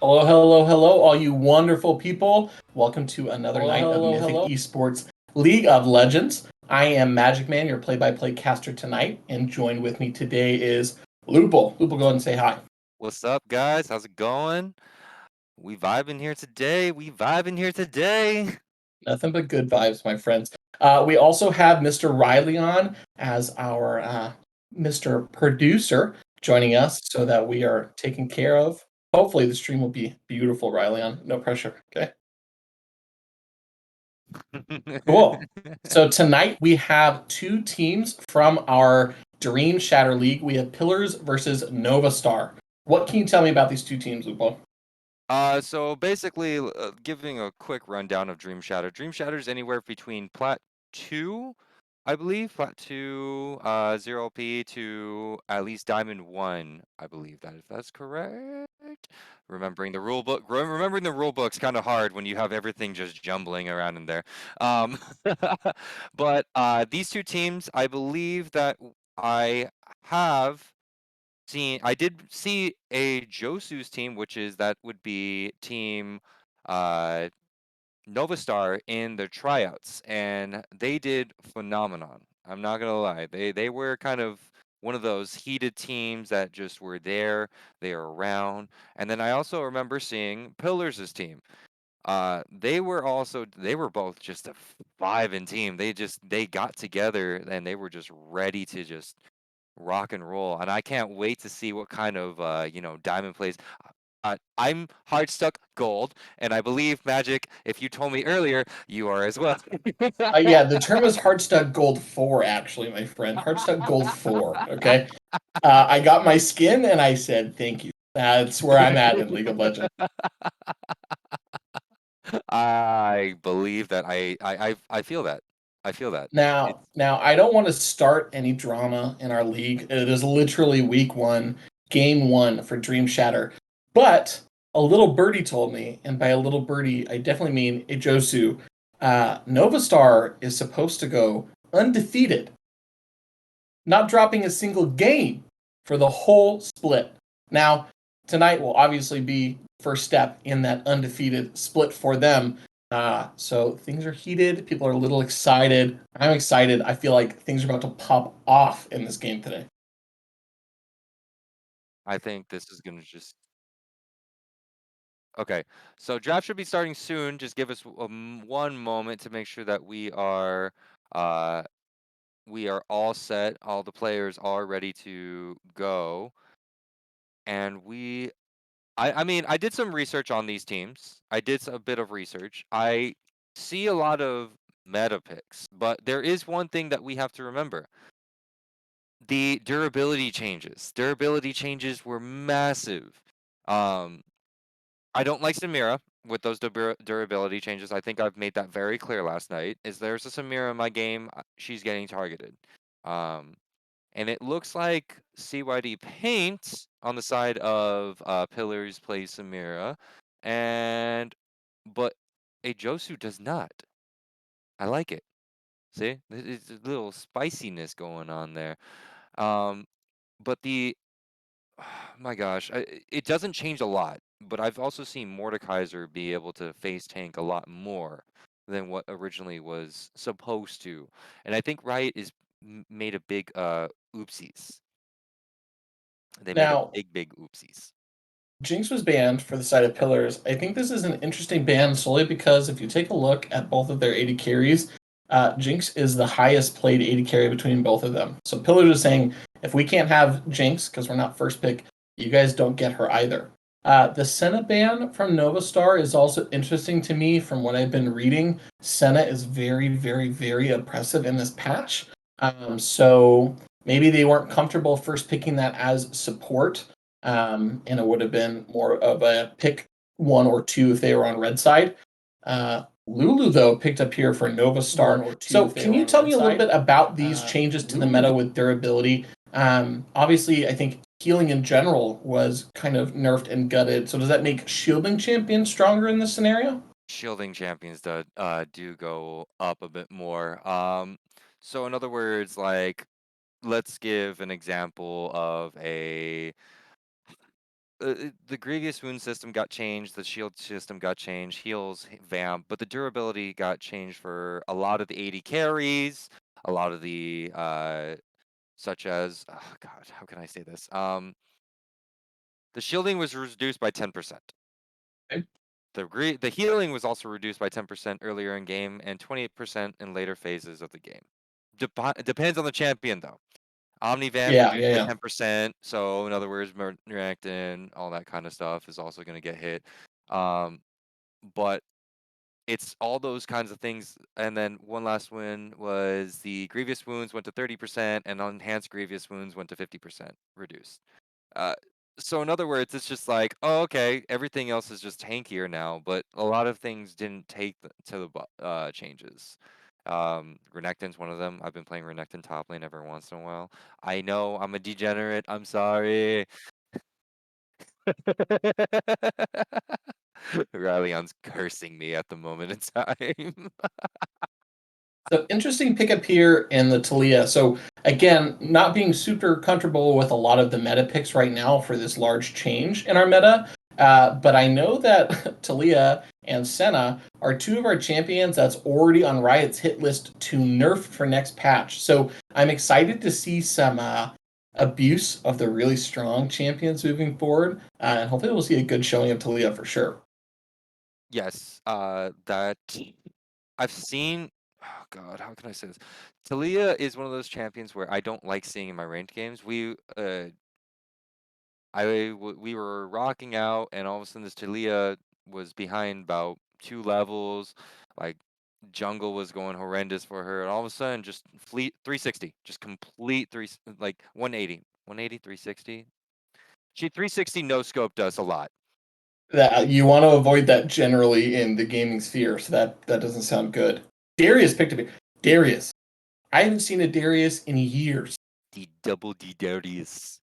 Hello, hello, hello, all you wonderful people. Welcome to another night of Mythic Esports League of Legends. I am Magic Man, your play-by-play caster tonight, and joined with me today is Lupul. Lupul, go ahead and say hi. What's up, guys? How's it going? We vibing here today. We vibing here today. Nothing but good vibes, my friends. We also have Mr. Riley on as our Mr. Producer joining us so that we are taken care of. Hopefully the stream will be beautiful, Riley, on. No pressure, okay? Cool. So tonight we have two teams from our Dreamshatter League. We have Pillars versus NovaStar. What can you tell me about these two teams, Lupo? So basically, giving a quick rundown of Dreamshatter. Dreamshatter is anywhere between Plat 2, I believe, Plat 2, 0p to at least Diamond 1, I believe that if that's correct. Remembering the rule book, remembering the rule book's kind of hard when you have everything just jumbling around in there. Um, but these two teams, I believe that I have I did see a Josu's team, that would be team uh NovaStar in the tryouts, and they did phenomenon. I'm not gonna lie. They were kind of one of those heated teams that just were there, they were around. And then I also remember seeing Pillars' team. They were both just a vibing team. They got together and they were just ready to just rock and roll, and I can't wait to see what kind of diamond plays. I'm hard stuck gold, and I believe Magic. If you told me earlier, you are as well. Yeah, the term is Heartstuck Gold 4, actually, my friend. Heartstuck Gold 4, okay? I got my skin and I said, thank you. That's where I'm at in League of Legends. I believe that I feel that. I feel that. Now, I don't want to start any drama in our league. It is literally week one, game one for Dream Shatter. But a little birdie told me, and by a little birdie, I definitely mean a Josu. Novastar is supposed to go undefeated, not dropping a single game for the whole split. Now, tonight will obviously be first step in that undefeated split for them. So things are heated. People are a little excited. I'm excited. I feel like things are about to pop off in this game today. I think this is gonna just okay. So draft should be starting soon. Just give us one moment to make sure that uh we are all set. All the players are ready to go. And I mean, I did some research on these teams. I did a bit of research. I see a lot of meta picks, but there is one thing that we have to remember. The durability changes. Durability changes were massive. Um, I don't like Samira with those durability changes. I think I've made that very clear last night. Is there's a Samira in my game, she's getting targeted. Um, and it looks like CYD Paint on the side of Pillars plays Samira, and but a Josu does not. I like it. See, there's a little spiciness going on there. Um, but my gosh, it doesn't change a lot. But I've also seen Mordekaiser be able to face tank a lot more than what originally was supposed to, and I think Riot is made a big oopsies. They made a Now, big oopsies. Jinx was banned for the side of Pillars. I think this is an interesting ban solely because if you take a look at both of their AD carries, Jinx is the highest played AD carry between both of them. So Pillars is saying, if we can't have Jinx because we're not first pick, you guys don't get her either. The Senna ban from NovaStar is also interesting to me from what I've been reading. Senna is very, very, very oppressive in this patch. So maybe they weren't comfortable first picking that as support, and it would have been more of a pick one or two if they were on red side. Lulu, though, picked up here for Nova Star. So, can you tell me a little bit about these changes to the meta with durability? Obviously, I think healing in general was kind of nerfed and gutted. So, does that make shielding champions stronger in this scenario? Shielding champions do go up a bit more. So in other words, like let's give an example of the Grievous Wound system got changed, the shield system got changed, heals, vamp, but the durability got changed for a lot of the 80 carries, a lot of the such as, oh God, how can I say this? The shielding was reduced by 10%. Okay. The healing was also reduced by 10% earlier in game and 28% in later phases of the game. Depends on the champion though. Omnivamp Yeah, reduced yeah, by yeah. 10%, so in other words, Reactin, all that kind of stuff is also going to get hit. But it's all those kinds of things. And then one last win was the Grievous Wounds went to 30%, and Enhanced Grievous Wounds went to 50% reduced. Uh, so in other words, it's just like, oh, okay, everything else is just tankier now, but a lot of things didn't take to the changes. Renekton's one of them. I've been playing Renekton top lane every once in a while. I know I'm a degenerate. I'm sorry. Rallyon's cursing me at the moment in time. So interesting pickup here in the Talia. So again, not being super comfortable with a lot of the meta picks right now for this large change in our meta. But I know that Talia and Senna are two of our champions that's already on Riot's hit list to nerf for next patch. So I'm excited to see some abuse of the really strong champions moving forward. And hopefully we'll see a good showing of Talia for sure. Yes, that I've seen. Oh God, how can I say this? Talia is one of those champions where I don't like seeing in my ranked games. We were rocking out, and all of a sudden this Talia was behind about 2 levels. Like jungle was going horrendous for her, and all of a sudden just fleet 360, just complete like 180, 180, 360. She 360 no scope does a lot. That you want to avoid that generally in the gaming sphere, so that doesn't sound good. Darius picked up Darius. I haven't seen a Darius in years. The double D Darius.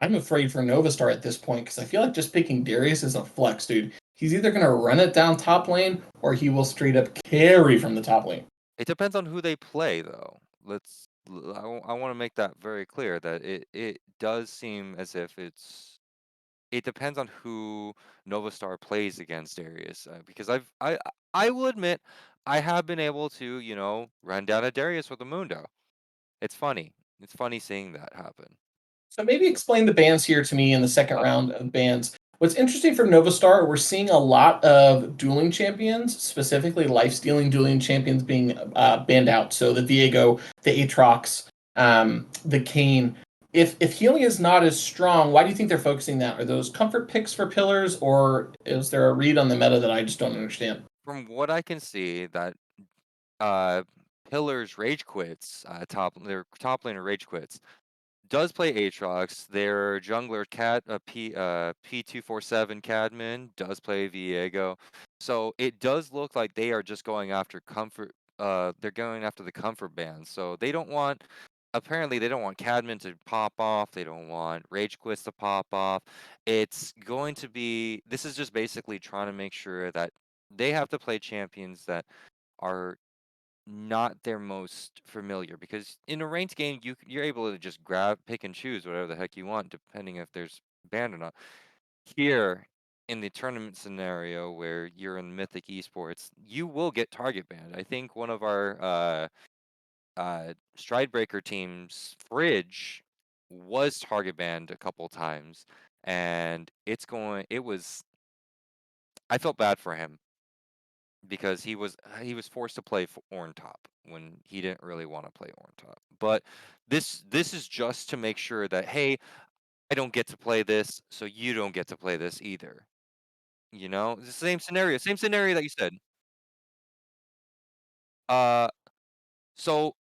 I'm afraid for NovaStar at this point because I feel like just picking Darius is a flex, dude. He's either gonna run it down top lane or he will straight up carry from the top lane. It depends on who they play, though. I want to make that very clear that it does seem as if it depends on who NovaStar plays against Darius, because I will admit I have been able to run down a Darius with a Mundo. It's funny. It's funny seeing that happen. So maybe explain the bans here to me in the second round of bans. What's interesting for NovaStar, we're seeing a lot of dueling champions, specifically life-stealing dueling champions being banned out. So the Viego, the Aatrox, the Kayn. If healing is not as strong, why do you think they're focusing that? Are those comfort picks for pillars, or is there a read on the meta that I just don't understand? From what I can see, that uh, Pillars rage quits, their top laner rage quits. Does play Aatrox. Their jungler P247 Cadman does play Viego. So it does look like they are just going after comfort. They're going after the comfort band. So they don't want. Apparently, they don't want Cadman to pop off. They don't want Rage Quits to pop off. It's going to be. This is just basically trying to make sure that they have to play champions that are not their most familiar, because in a ranked game you're able to just pick and choose whatever the heck you want depending if there's banned or not. Here in the tournament scenario where you're in Mythic Esports, you will get target banned. I think one of our Stridebreaker teams, Fridge, was target banned a couple times, and it was I felt bad for him because he was forced to play for Orn top when he didn't really want to play Orn top. But this is just to make sure that, hey, I don't get to play this, so you don't get to play this either. It's the same scenario that you said. Uh, so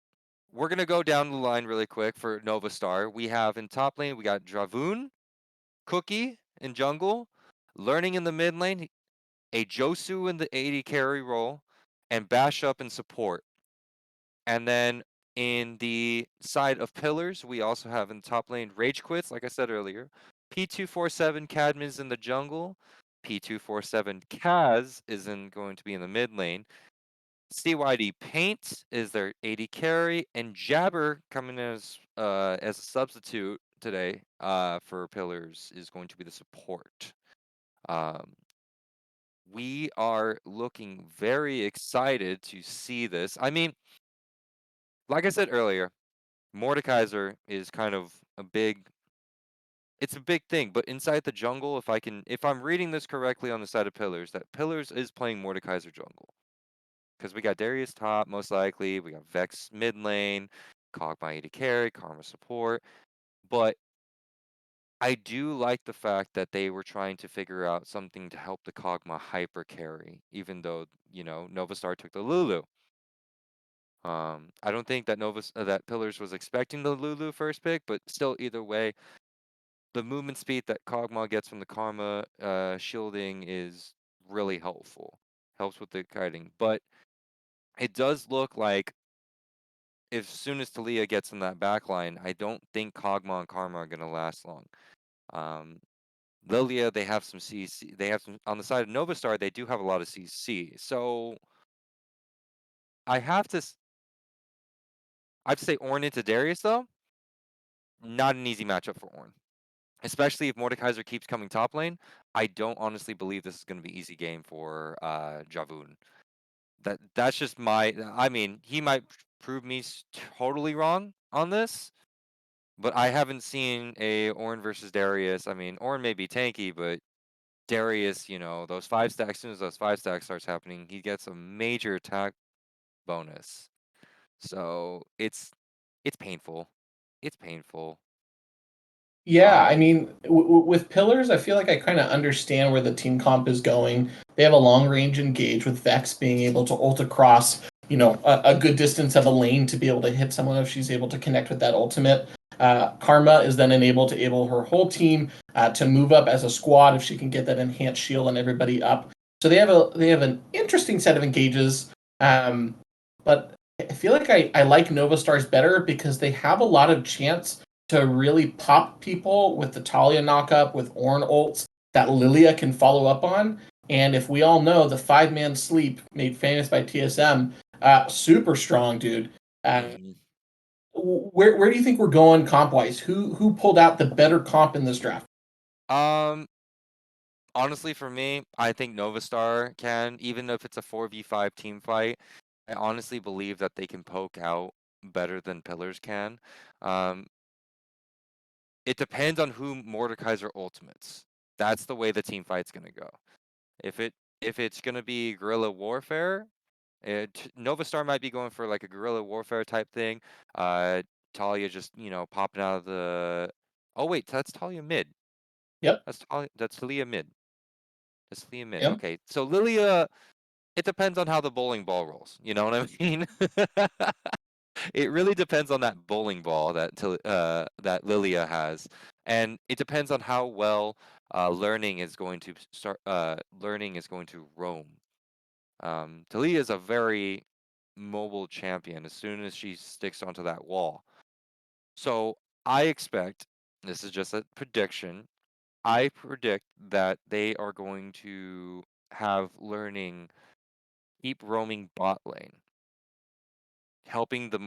we're gonna go down the line really quick for NovaStar. We have in top lane we got Dravoon, Cookie in jungle, Learning in the mid lane, a Josu in the 80 carry role, and Bash up in support. And then in the side of pillars, we also have in the top lane Rage Quits, like I said earlier. P247 Cadman's in the jungle. P247 Kaz going to be in the mid lane. CYD Paint is their AD carry, and Jabber coming as a substitute today for pillars is going to be the support. Um, we are looking very excited to see this. I mean, like I said earlier, Mordekaiser is kind of a big it's a big thing, but inside the jungle, if I'm reading this correctly on the side of Pillars, that Pillars is playing Mordekaiser jungle. Because we got Darius top, most likely, we got Vex mid lane, Kog'Maw to carry, Karma support. But I do like the fact that they were trying to figure out something to help the Kog'Maw hyper carry, even though, NovaStar took the Lulu. I don't think that that Pillars was expecting the Lulu first pick, but still, either way, the movement speed that Kog'Maw gets from the Karma shielding is really helpful. Helps with the kiting. But it does look like as soon as Talia gets in that backline, I don't think Kog'Maw and Karma are gonna last long. Um, Lilia, they have some CC. They have some on the side of NovaStar. They do have a lot of CC. So I have to. I have to say Ornn into Darius though. Not an easy matchup for Ornn, especially if Mordekaiser keeps coming top lane. I don't honestly believe this is going to be easy game for Javoon. That's just my. I mean, he might prove me totally wrong on this, but I haven't seen a Ornn versus Darius. I mean, Ornn may be tanky, but Darius, those 5 stacks. As soon as those 5 stacks starts happening, he gets a major attack bonus. So it's painful. It's painful. Yeah, I Um, mean, with Pillars, I feel like I kind of understand where the team comp is going. They have a long range engage with Vex being able to ult across, a good distance of a lane to be able to hit someone if she's able to connect with that ultimate. Karma is then able her whole team to move up as a squad if she can get that enhanced shield and everybody up. So they have an interesting set of engages. But I feel like I like Nova Stars better because they have a lot of chance to really pop people with the Talia knockup, with Ornn ults that Lilia can follow up on. And if we all know the 5-man sleep made famous by TSM, super strong, dude. Uh, mhm. where do you think we're going comp wise? Who pulled out the better comp in this draft? um, Honestly, for me, I think NovaStar can, even if it's a 4v5 team fight. I honestly believe that they can poke out better than Pillars can. Um, it depends on who Mordekaiser ultimates. That's the way the team fight's gonna go. If it if it's gonna be guerrilla warfare, NovaStar might be going for like a guerrilla warfare type thing. Uh, Talia just popping out of the. Oh wait, that's Talia mid. Yep. That's Talia mid. That's Talia mid. Yep. Okay, so Lilia. It depends on how the bowling ball rolls. You know what I mean? It really depends on that bowling ball that Lilia has, and it depends on how well learning is going to start. Learning is going to roam. Talia is a very mobile champion as soon as she sticks onto that wall. So I expect, this is just a prediction, I predict that they are going to have learning keep roaming bot lane, helping the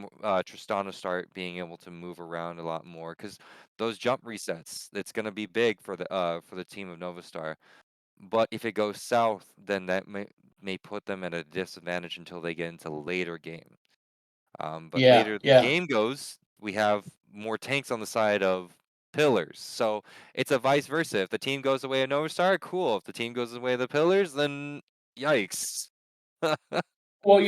Tristana start being able to move around a lot more because those jump resets, it's going to be big for the team of NovaStar. But if it goes south, then that may put them at a disadvantage until they get into later game. But Yeah. later the Yeah. game goes, we have more tanks on the side of pillars. So it's a vice versa. If the team goes away at NovaStar, cool. If the team goes away at the pillars, then yikes. Well,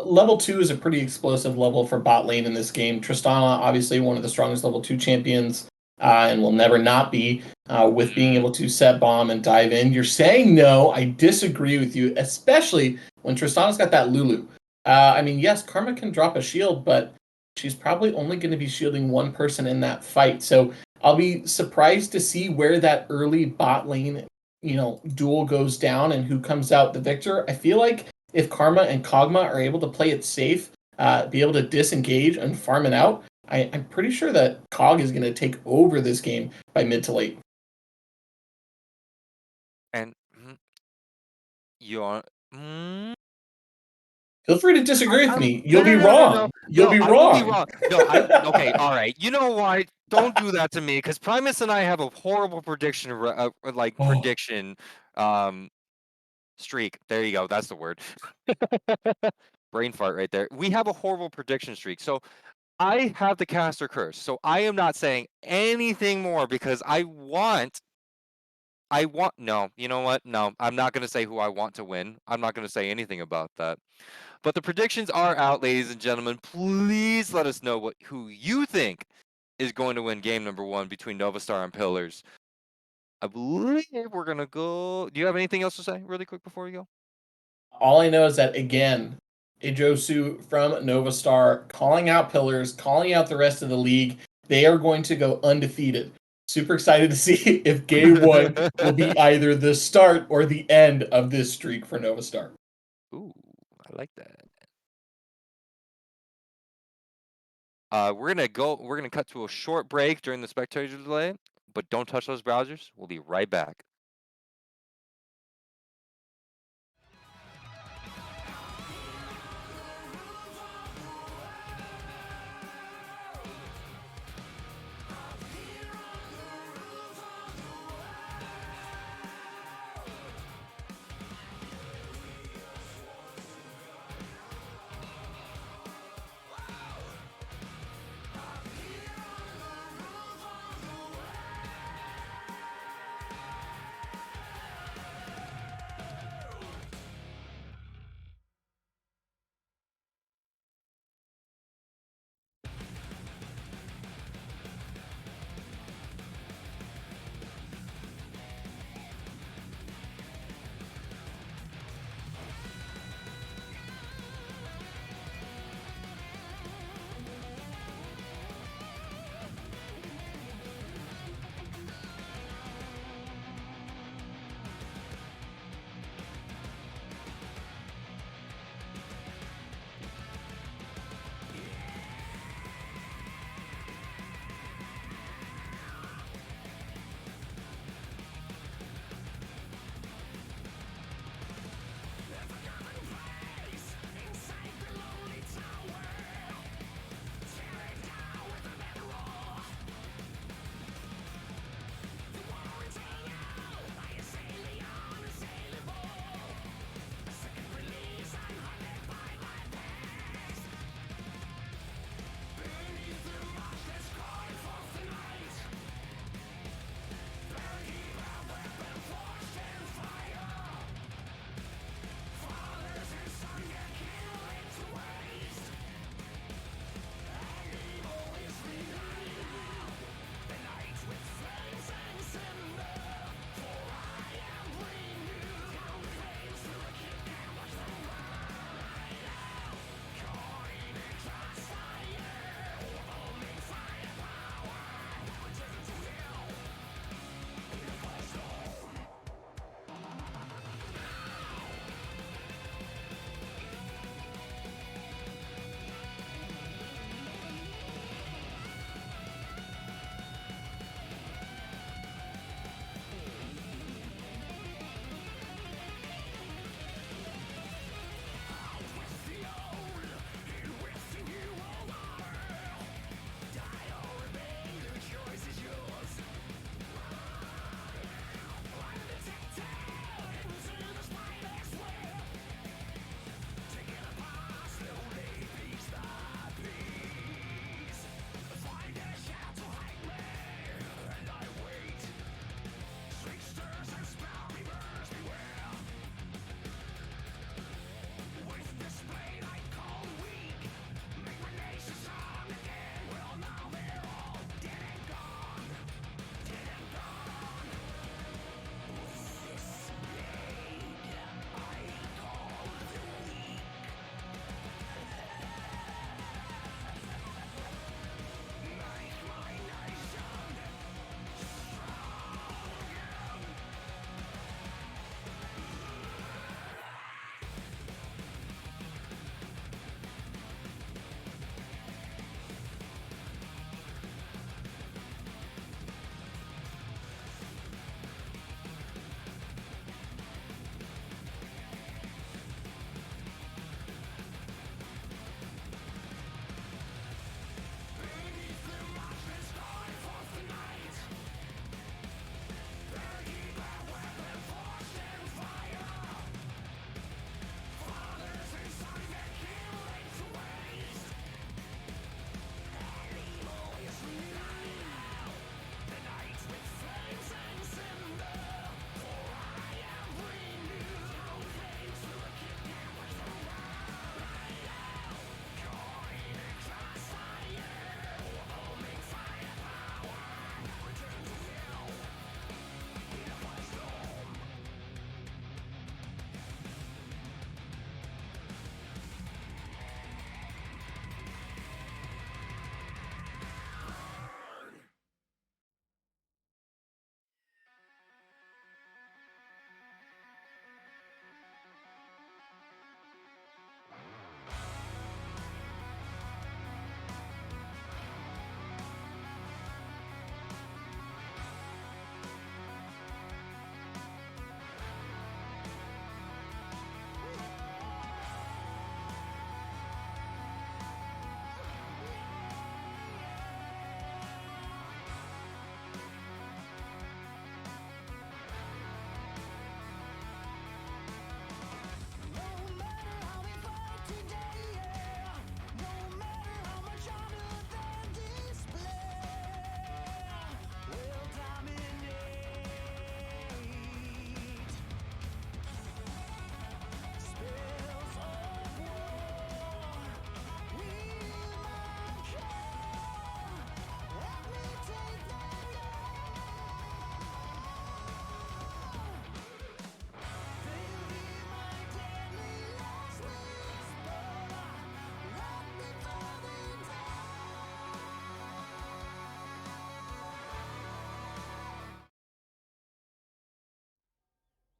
level 2 is a pretty explosive level for bot lane in this game. Tristana, obviously one of the strongest level 2 champions, and will never not be, with being Mm, able to set bomb and dive in. You're saying no. I disagree with you, especially when Tristana's got that Lulu. I mean, yes, Karma can drop a shield, but she's probably only going to be shielding one person in that fight. So I'll be surprised to see where that early bot lane, duel goes down and who comes out the victor. I feel like if Karma and Kog'Maw are able to play it safe, be able to disengage and farm it out, I'm pretty sure that Cog is going to take over this game by mid to late. and you are. Mm, Feel free to disagree with I'm me. no, You'll no, be no, no, no, wrong. You'll no, be I will be wrong. wrong. No, okay, all right. You know why? Don't do that to me, because Primus and I have a horrible prediction, Oh, prediction, um, streak. There you go. That's the word. Brain fart right there. We have a horrible prediction streak. So I have the caster curse. So I am not saying anything more because no, you know what? No, I'm not going to say who I want to win. I'm not going to say anything about that. But the predictions are out, ladies and gentlemen. Please let us know who you think is going to win game number 1 between NovaStar and Pillars. I believe we're going to go. Do you have anything else to say really quick before we go? all I know is that, again, Ejosu from NovaStar calling out Pillars, calling out the rest of the league. They are going to go undefeated. Super excited to see if game 1 will be either the start or the end of this streak for NovaStar. Ooh, I like that. We're gonna cut to a short break during the spectator delay, but don't touch those browsers. We'll be right back.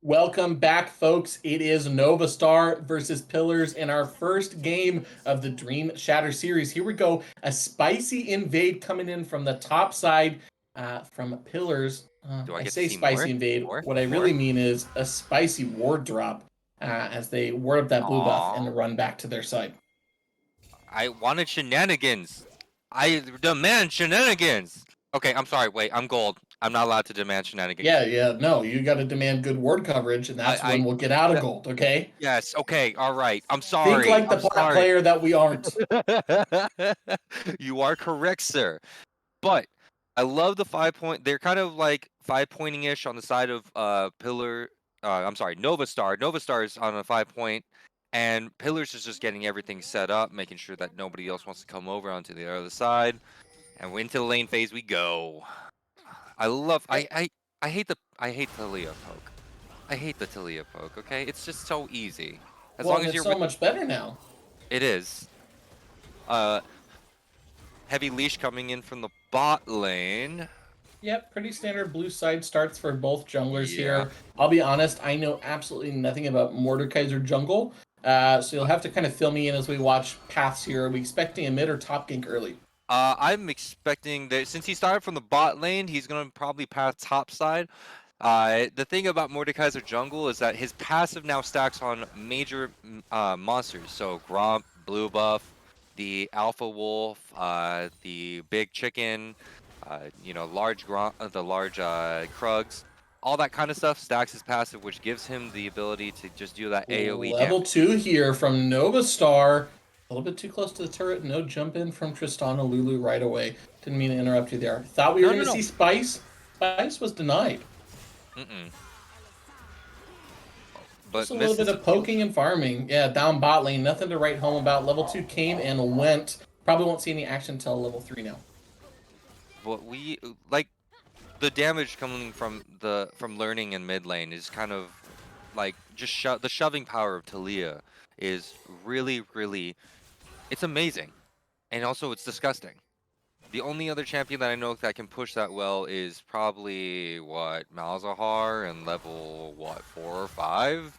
Welcome back, folks. It is NovaStar versus Pillars in our first game of the Dreamshatter series. Here we go. A spicy invade coming in from the top side from Pillars. Do I I get to say see spicy more? invade. More? What I More? really mean is a spicy ward drop as they ward up that blue buff Aw. and run back to their side. I wanted shenanigans. I demand shenanigans. Okay, I'm sorry. Wait, I'm gold. I'm not allowed to demand shenanigans. Yeah, no, you got to demand good ward coverage, and that's when we'll get out of gold, okay? Yes, okay, all right. I'm Think sorry. like the I'm plat sorry. player that we aren't. You are correct, sir. But I love the 5 point. They're kind of like 5 pointing ish on the side of Pillar. I'm sorry, NovaStar. NovaStar is on a 5 point, and Pillars is just getting everything set up, making sure that nobody else wants to come over onto the other side. And into the lane phase we go. I love. I hate Talia poke. I hate the Talia poke. Okay, it's just so easy. As Well, long and as it's you're so with much better now. it is. Uh, heavy leash coming in from the bot lane. Yep, pretty standard blue side starts for both junglers Yeah. here. I'll be honest, I know absolutely nothing about Mordekaiser jungle, so you'll have to kind of fill me in as we watch paths here. Are we expecting a mid or top gank early? I'm expecting that since he started from the bot lane, he's gonna probably pass top side. The thing about Mordekaiser Jungle is that his passive now stacks on major monsters. So Gromp, Blue Buff, the Alpha Wolf, the Big Chicken, large Gromp, the large Krugs, all that kind of stuff stacks his passive, which gives him the ability to just do that AoE Level damage. 2 here from NovaStar. A little bit too close to the turret. No jump in from Tristana Lulu right away. Didn't mean to interrupt you there. Thought we were No, going no, to no. see Spice. Spice was denied. Mm-mm. Just But a little bit misses. of poking and farming. Yeah, down bot lane. Nothing to write home about. Level 2 came and went. Probably won't see any action until level 3 now. But we like the damage coming from learning in mid lane is kind of like just the shoving power of Talia is really it's amazing, and also it's disgusting. The only other champion that I know that can push that well is probably what Malzahar and level what 4 or 5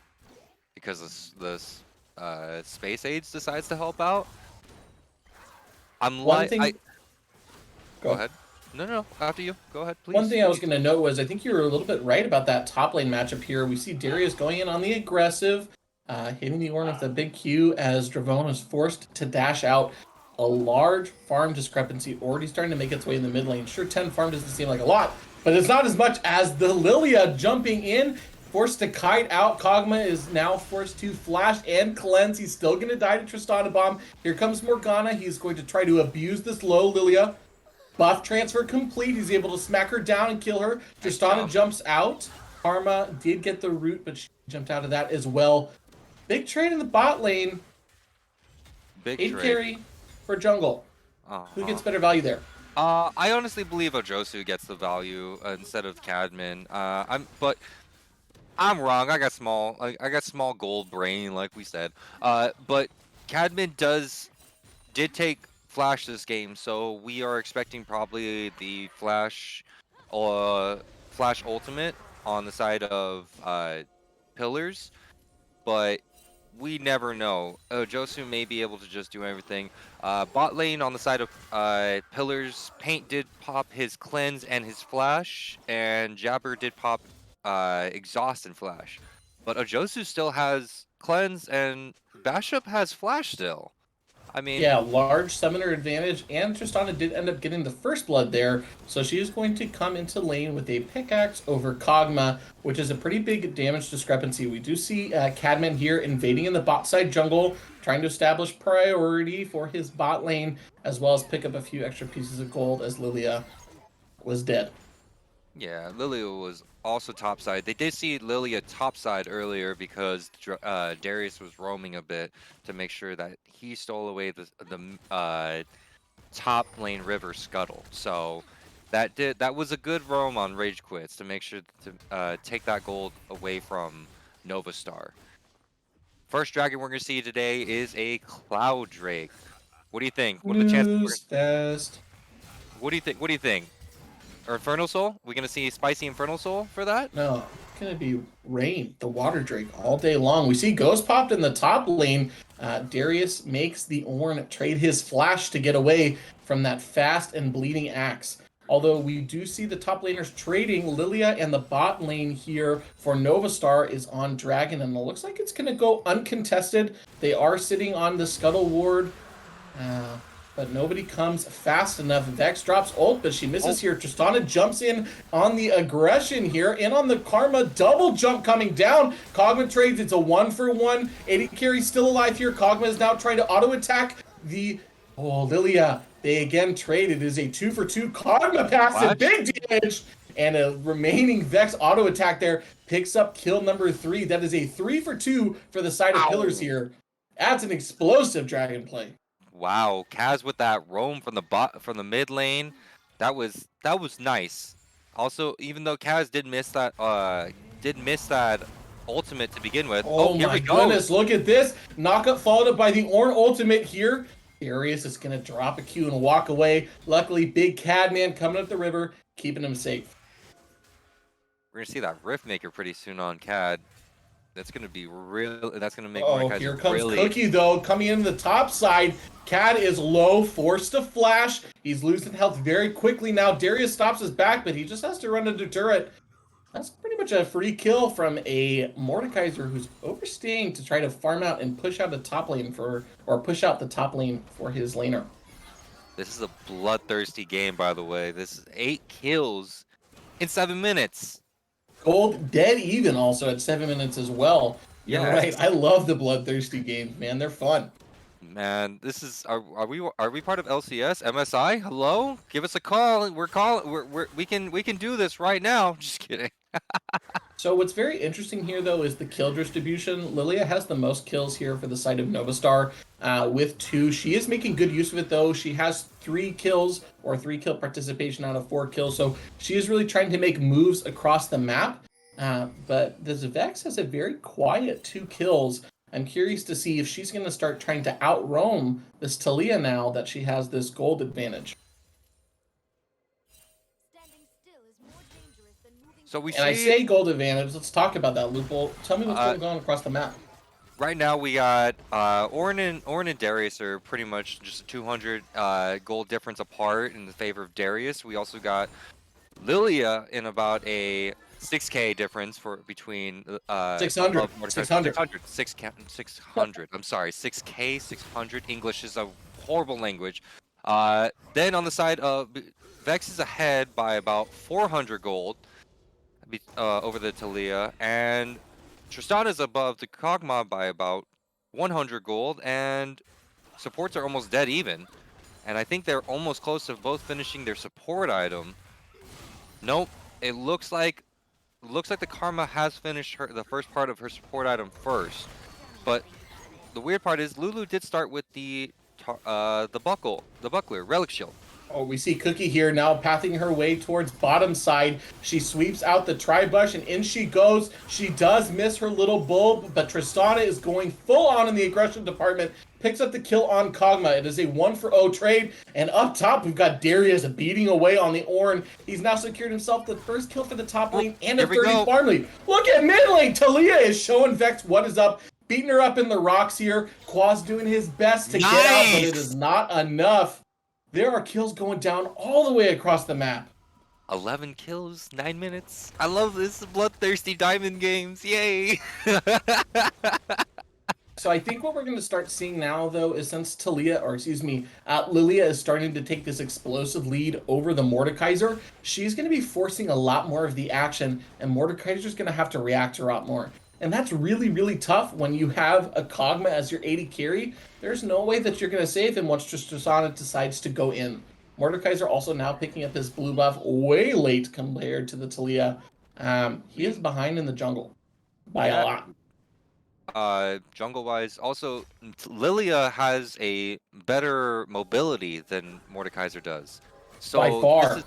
because this Space Age decides to help out. I'm One like I thing, go go. ahead. No, after you. Go ahead, One please, thing I was please. going to note was I think you were a little bit right about that top lane matchup here. We see Darius going in on the aggressive, hitting the Ornn with a big Q as Dravon is forced to dash out. A large farm discrepancy already starting to make its way in the mid lane. Sure, 10 farm doesn't seem like a lot, but it's not as much as the Lilia jumping in, forced to kite out. Kog'Maw is now forced to flash and cleanse. He's still going to die to Tristana Bomb. Here comes Morgana. He's going to try to abuse this low Lilia. Buff transfer complete. He's able to smack her down and kill her. Nice Tristana jump. jumps out. Karma did get the root, but she jumped out of that as well. Big trade in the bot lane. Big 8 trade. carry for jungle. Who gets better value there? I honestly believe Ojosu gets the value instead of Cadman. But I'm wrong. I got small gold brain, like we said. But Cadman did take Flash this game, so we are expecting probably the Flash Ultimate on the side of Pillars, but we never know. Josu may be able to just do everything. Bot lane on the side of Pillars, Paint did pop his cleanse and his flash, and Jabber did pop exhaust and flash. But Ojosu still has cleanse, and Bashop has flash still. I mean, Yeah, large summoner advantage, and Tristana did end up getting the first blood there, so she is going to come into lane with a pickaxe over Kog'Maw, which is a pretty big damage discrepancy. We do see Cadman here invading in the bot side jungle, trying to establish priority for his bot lane, as well as pick up a few extra pieces of gold as Lilia was dead. yeah, Lilia was also topside. They did see Lilia topside earlier because Darius was roaming a bit to make sure that he stole away the top lane river scuttle. So that was a good roam on Rage Quits to make sure to take that gold away from NovaStar. First dragon we're gonna see today is a Cloud Drake. What do you think? What are the chances? Snooze fest. What do you think? What do you think? Or Infernal Soul? We gonna see Spicy Infernal Soul for that? No, Gonna be rain, the water drake, all day long. We see Ghost popped in the top lane. Darius makes the Ornn trade his flash to get away from that fast and bleeding axe. Although we do see the top laners trading, Lilia and the bot lane here for NovaStar is on Dragon, and it looks like it's going to go uncontested. They are sitting on the Scuttle Ward, but nobody comes fast enough. Vex drops ult, but she misses here. Tristana jumps in on the aggression here, and on the Karma, double jump coming down. Kog'Maw trades, it's a 1-for-1. AD carry still alive here. Kog'Maw is now trying to auto-attack the... Oh, Lilia, they again trade. It is a 2-for-2. Kog'Maw passive, big damage, and a remaining Vex auto attack there picks up kill number 3. That is a 3-for-2 for the side of Pillars here. That's an explosive dragon play. Wow, Kaz with that roam from the mid lane, that was nice. Also, even though Kaz did miss that ultimate to begin with. Oh my goodness, look at this. Knockup followed up by the Ornn ultimate here. Darius is going to drop a Q and walk away. Luckily, big Cadman coming up the river, keeping him safe. We're going to see that Rift Maker pretty soon on Cad. That's going to be real. That's going to make Mordekaiser here comes Cookie, though, coming in the top side. Cad is low, forced to flash. He's losing health very quickly now. Darius stops his back, but he just has to run into turret. That's pretty much a free kill from a Mordekaiser who's overstaying to try to farm out and push out the top lane push out the top lane for his laner. This is a bloodthirsty game, by the way. This is 8 kills in 7 minutes. Gold dead even also at 7 minutes as well. You're right. I love the bloodthirsty games, man. They're fun. Man, this is are we part of LCS MSI? Hello, give us a call. We can do this right now. Just kidding. So what's very interesting here, though, is the kill distribution. Lilia has the most kills here for the side of NovaStar with 2. She is making good use of it, though. She has 3 kills or 3 kill participation out of 4 kills. So she is really trying to make moves across the map. But the Vex has a very quiet 2 kills. I'm curious to see if she's going to start trying to outroam this Taliyah now that she has this gold advantage. So I say gold advantage. Let's talk about that, Lupul. Tell me what's going on across the map. Right now we got Ornn and Darius are pretty much just a 200 gold difference apart in the favor of Darius. We also got Lilia in about a 6k difference between 600. 600. I'm sorry, 6k 600. English is a horrible language. Then on the side of Vex is ahead by about 400 gold. Over the Taliyah, and Tristana is above the Kog'Maw by about 100 gold, and supports are almost dead even. And I think they're almost close to both finishing their support item. Nope, it looks like the Karma has finished the first part of her support item first. But the weird part is Lulu did start with the buckler, Relic Shield. Oh, we see Cookie here now pathing her way towards bottom side. She sweeps out the Tribush and in she goes. She does miss her little bulb, but Tristana is going full on in the aggression department. Picks up the kill on Kog'Maw. It is a 1-for-0 trade. And up top, we've got Darius beating away on the Ornn. He's now secured himself the first kill for the top lane and a 30 farm lead. Look at mid lane. Taliyah is showing Vex what is up. Beating her up in the rocks here. Qua's doing his best to get out, but it is not enough. There are kills going down all the way across the map. 11 kills, 9 minutes. I love this bloodthirsty diamond games. Yay! So I think what we're going to start seeing now, though, is since Lilia is starting to take this explosive lead over the Mordekaiser, she's going to be forcing a lot more of the action, and Mordekaiser's going to have to react a lot more. And that's really, really tough when you have a Kog'Maw as your AD carry. There's no way that you're going to save him once Tristana decides to go in. Mordekaiser also now picking up his blue buff way late compared to the Taliyah. He is behind in the jungle by a lot. Jungle-wise, also Lilia has a better mobility than Mordekaiser does. So by far.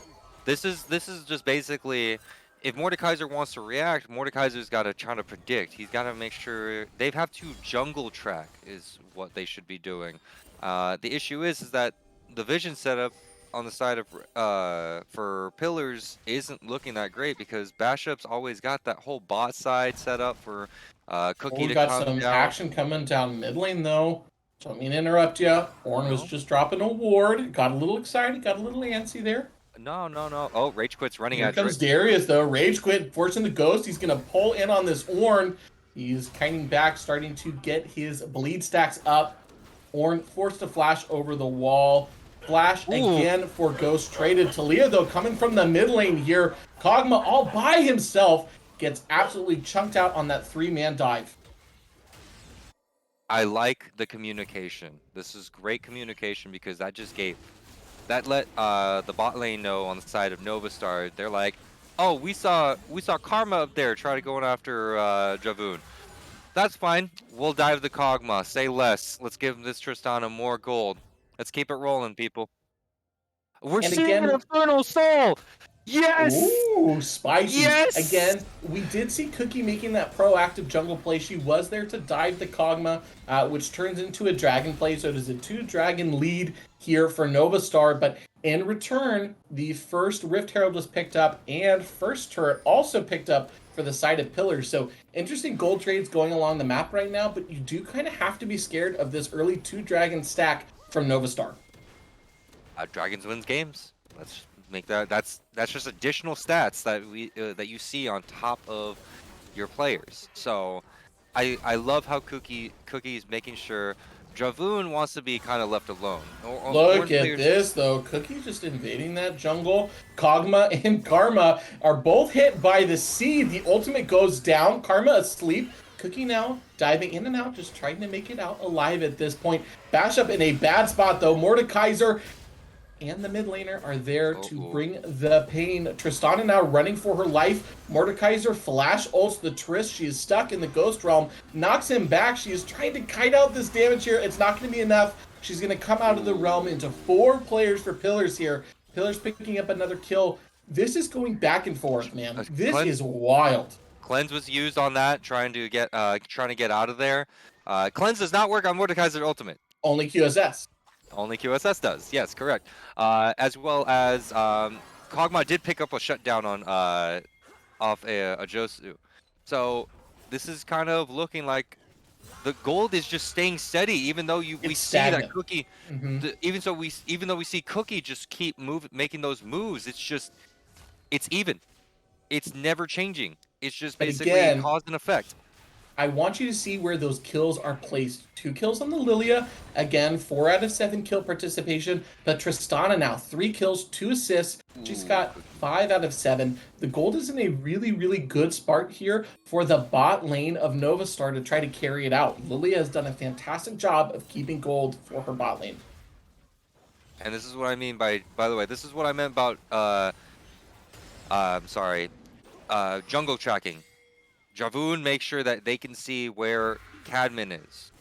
This is just basically, if Mordekaiser wants to react, Mordekaiser's got to try to predict. He's got to make sure they have to jungle track is what they should be doing. The issue is that the vision setup on the side of for Pillars isn't looking that great because Bashup's always got that whole bot side set up for Oh, Cookie we've to got come some down. action coming down mid lane, though. Don't mean to interrupt you. Ornn was No, just dropping a ward. Got a little excited, got a little antsy there. no, no, no. Oh, Rage Quit's running Here at comes Darius, though. Rage quit, forcing the ghost. He's going to pull in on this Ornn. He's kiting back, starting to get his bleed stacks up. Ornn forced to flash over the wall. Flash Ooh, again for Ghost traded. Talia, though, coming from the mid lane here. Kog'Maw all by himself gets absolutely chunked out on that 3-man dive. I like the communication. This is great communication because that let the bot lane know on the side of NovaStar. They're like, oh, we saw Karma up there try to go after Javoon. That's fine. We'll dive the Kog'Maw. Say less. Let's give this Tristana more gold. Let's keep it rolling, people. We're And seeing an again, Infernal Soul! Yes! ooh, spicy. Yes! Again, we did see Cookie making that proactive jungle play. She was there to dive the Kog'Maw, which turns into a dragon play. So it is a 2-dragon lead here for NovaStar. But in return, the first Rift Herald was picked up and first turret also picked up for the side of Pillars. So interesting gold trades going along the map right now, but you do kind of have to be scared of this early 2-dragon stack from NovaStar. Dragons wins games. Let's make that. That's just additional stats that you see on top of your players. So I love how Cookie's making sure Javoon wants to be kind of left alone. Look Orange at players. this, though. Cookie just invading that jungle. Kog'Maw and Karma are both hit by the seed. The ultimate goes down. Karma asleep. Cookie now diving in and out, just trying to make it out alive at this point. Bash up in a bad spot, though. Mordekaiser and the mid laner are there to Oh, bring the pain. Tristana now running for her life. Mordekaiser flash ults the Trist. She is stuck in the Ghost Realm. Knocks him back. She is trying to kite out this damage here. It's not going to be enough. She's going to come out of the realm into 4 players for Pillars here. Pillars picking up another kill. This is going back and forth, man. This cleanse is wild. cleanse was used on that, trying to get out of there. Cleanse does not work on Mordekaiser ultimate. Only QSS. Only QSS does. Yes, correct. As well as Kog'Maw did pick up a shutdown on off a Josu. So this is kind of looking like the gold is just staying steady, even though we It's see that stagnant. Cookie. Even though we see Cookie just keep making those moves, it's even. It's never changing. It's just But basically again, cause and effect. I want you to see where those kills are placed. 2 kills on the Lilia. Again, 4 out of 7 kill participation. But Tristana now, 3 kills, 2 assists. She's Ooh, got 5 out of 7. The gold is in a really, really good spot here for the bot lane of NovaStar to try to carry it out. Lilia has done a fantastic job of keeping gold for her bot lane. and this is what I mean by the way, this is what I meant about sorry, jungle tracking. Javoon makes sure that they can see where Cadman is.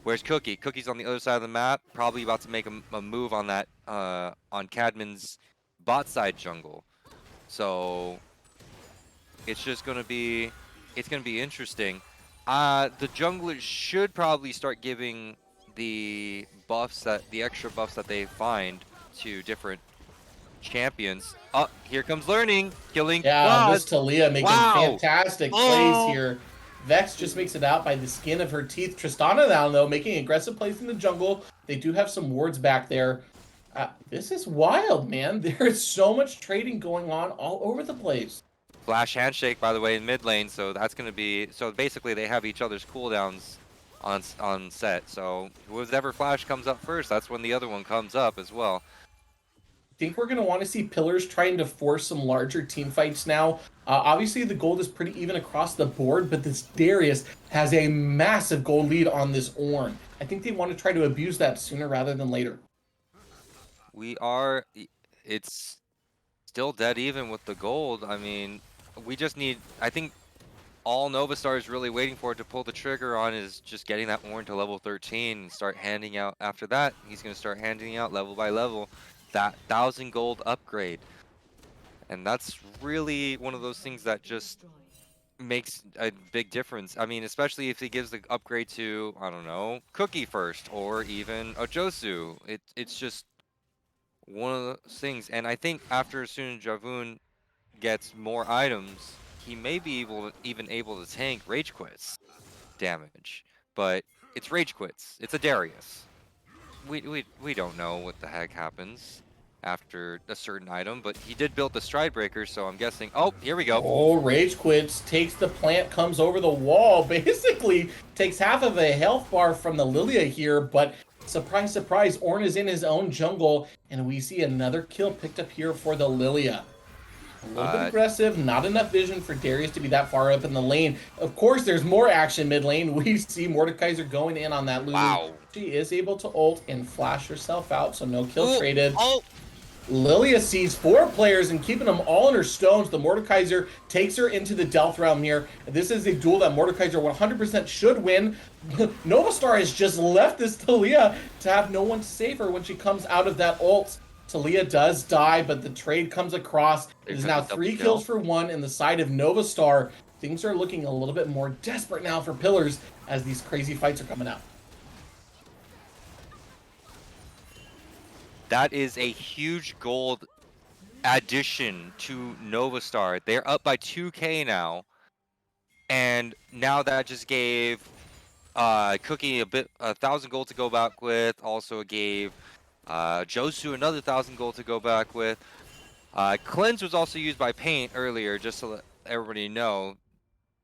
Where's Cookie? Cookie's on the other side of the map, probably about to make a move on that on Cadman's bot side jungle. So it's gonna be interesting. The junglers should probably start giving the extra buffs that they find to different champions. Oh, here comes learning, killing Yeah, Miss gods. Talia making Wow. fantastic plays Oh, here. Vex just makes it out by the skin of her teeth. Tristana now, though, making aggressive plays in the jungle. They do have some wards back there. This is wild, man. There is so much trading going on all over the place. flash handshake, by the way, in mid lane. So that's gonna be basically they have each other's cooldowns on set. So whoever flash comes up first, that's when the other one comes up as well. Think we're going to want to see Pillars trying to force some larger team fights now. Obviously, the gold is pretty even across the board, but this Darius has a massive gold lead on this Ornn. I think they want to try to abuse that sooner rather than later. It's still dead even with the gold. I mean, we just need, I think all NovaStar is really waiting for it to pull the trigger on is just getting that Ornn to level 13 and start handing out. After that, he's going to start handing out level by level that 1,000 gold upgrade. And that's really one of those things that just makes a big difference. I mean, especially if he gives the upgrade to, I don't know, Cookie first or even a Josu. It's just one of the things. And I think after as soon as Javun gets more items, he may be even able to tank Rage Quits damage. But it's Rage Quits. It's a Darius. We don't know what the heck happens after a certain item, but he did build the Stride Breaker, so I'm guessing. Oh, here we go. Oh, Rage quits, takes the plant, comes over the wall, basically takes half of a health bar from the Lilia here, but surprise, surprise, Ornn is in his own jungle, and we see another kill picked up here for the Lilia. A little bit aggressive, not enough vision for Darius to be that far up in the lane. Of course, there's more action mid lane. We see Mordekaiser going in on that Lulu. Wow. She is able to ult and flash herself out, so no kill Ooh, traded. oh, Lilia sees 4 players and keeping them all in her stones. The Mordekaiser takes her into the Delth Realm here. This is a duel that Mordekaiser 100% should win. NovaStar has just left this Talia to have no one to save her when she comes out of that ult. Talia does die, but the trade comes across. It is now 3 kills for 1 in the side of NovaStar. Things are looking a little bit more desperate now for Pillars as these crazy fights are coming out. that is a huge gold addition to NovaStar. They're up by 2K now. And now that just gave Cookie a 1,000 gold to go back with. Also gave Josu another 1,000 gold to go back with. Cleanse was also used by Paint earlier, just to let everybody know.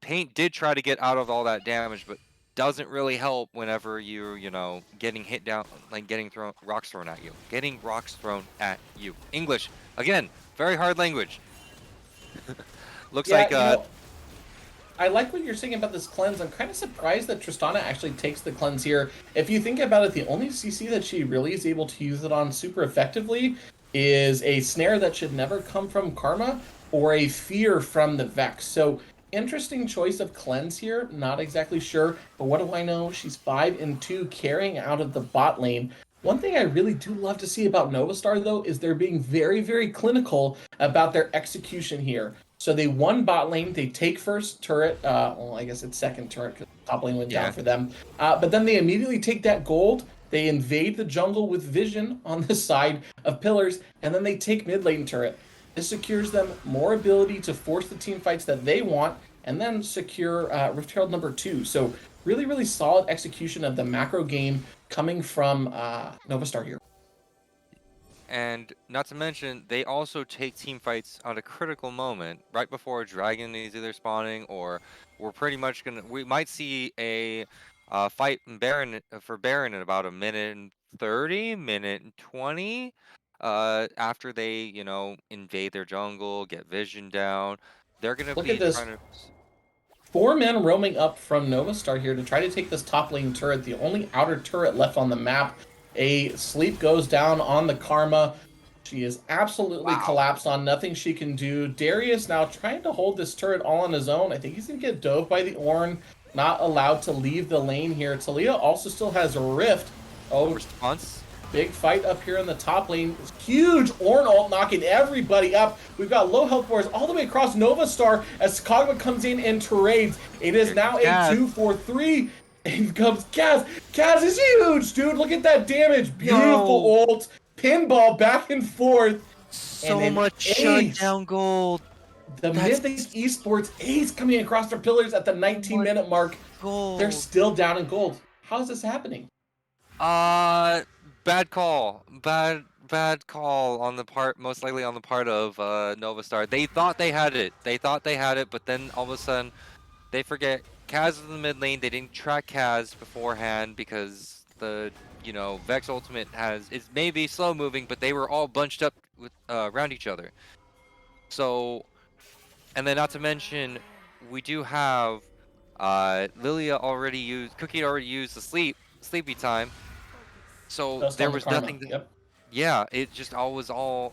Paint did try to get out of all that damage, but doesn't really help whenever you're, getting hit down, like getting rocks thrown at you. Getting rocks thrown at you. English, again, very hard language. Looks like I like what you're saying about this cleanse. I'm kind of surprised that Tristana actually takes the cleanse here. If you think about it, the only CC that she really is able to use it on super effectively is a snare that should never come from Karma or a fear from the Vex. So interesting choice of cleanse here. Not exactly sure, but what do I know? She's 5 and 2 carrying out of the bot lane. One thing I really do love to see about NovaStar, though, is they're being very, very clinical about their execution here. So they won bot lane. They take first turret. Well, I guess it's second turret because top lane went down for them. But then they immediately take that gold. They invade the jungle with vision on the side of pillars, and then they take mid lane turret. This secures them more ability to force the team fights that they want, and then secure Rift Herald number 2. So really, really solid execution of the macro game coming from NovaStar here. And not to mention, they also take team fights on a critical moment, right before a dragon is either spawning, or we might see a fight in Baron for Baron in about a minute and 30, minute and 20, after they, invade their jungle, get vision down. They're gonna Look be at this. trying to. 4 men roaming up from NovaStar here to try to take this top lane turret, the only outer turret left on the map. A sleep goes down on the Karma. She is absolutely collapsed on, nothing she can do. Darius now trying to hold this turret all on his own. I think he's going to get dove by the Ornn, not allowed to leave the lane here. Talia also still has a Rift. Oh, response. Big fight up here in the top lane. Huge Ornn ult knocking everybody up. We've got low health bars all the way across NovaStar as Kog'Maw comes in and trades. It is now a 2-4-3. In comes Kaz. Kaz is huge, dude. Look at that damage. Beautiful ult. Pinball back and forth. So much shutdown gold. The Mythic Esports ace coming across their pillars at the 19-minute mark. Gold. They're still down in gold. How is this happening? Bad call. Bad call on the part, most likely on the part of NovaStar. They thought they had it. But then all of a sudden they forget Kaz is in the mid lane. They didn't track Kaz beforehand because the Vex ultimate is maybe slow moving, but they were all bunched up with around each other. So, and then not to mention, we do have Cookie already used the sleepy time. So there was nothing. Yeah, it just was all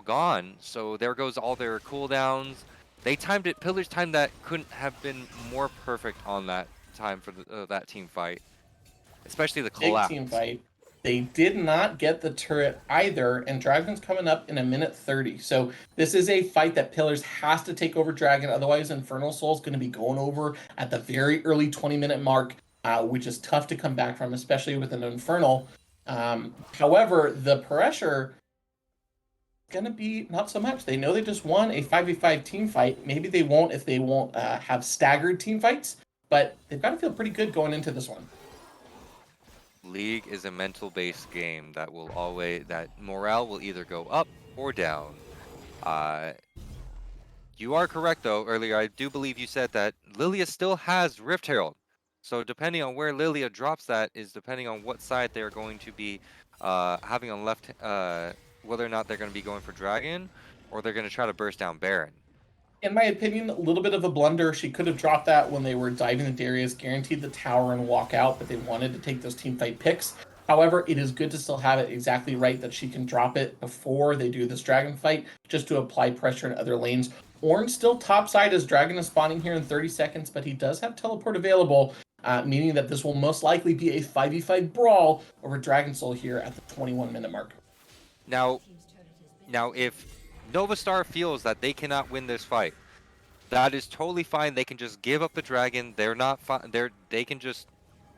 gone. So there goes all their cooldowns. They timed it. Pillars timed that couldn't have been more perfect on that time for that team fight, especially the collapse. Big team fight. They did not get the turret either, and Dragon's coming up in a minute 30. So this is a fight that Pillars has to take over Dragon. Otherwise, Infernal Soul's going to be going over at the very early 20-minute mark, which is tough to come back from, especially with an Infernal. However, the pressure going to be not so much. They know they just won a 5v5 team fight. Maybe they won't if they won't have staggered team fights, but they've got to feel pretty good going into this one. League is a mental-based game that morale will either go up or down. You are correct, though. Earlier, I do believe you said that Lilia still has Rift Herald. So depending on where Lilia drops that is depending on what side they're going to be having on left, whether or not they're going to be going for Dragon or they're going to try to burst down Baron. In my opinion, a little bit of a blunder. She could have dropped that when they were diving the Darius, guaranteed the tower and walk out, but they wanted to take those team fight picks. However, it is good to still have it exactly right that she can drop it before they do this dragon fight, just to apply pressure in other lanes. Ornn still topside as Dragon is spawning here in 30 seconds, but he does have teleport available, meaning that this will most likely be a 5v5 brawl over Dragon Soul here at the 21-minute mark. Now, if NovaStar feels that they cannot win this fight, that is totally fine. They can just give up the dragon. They're not they can just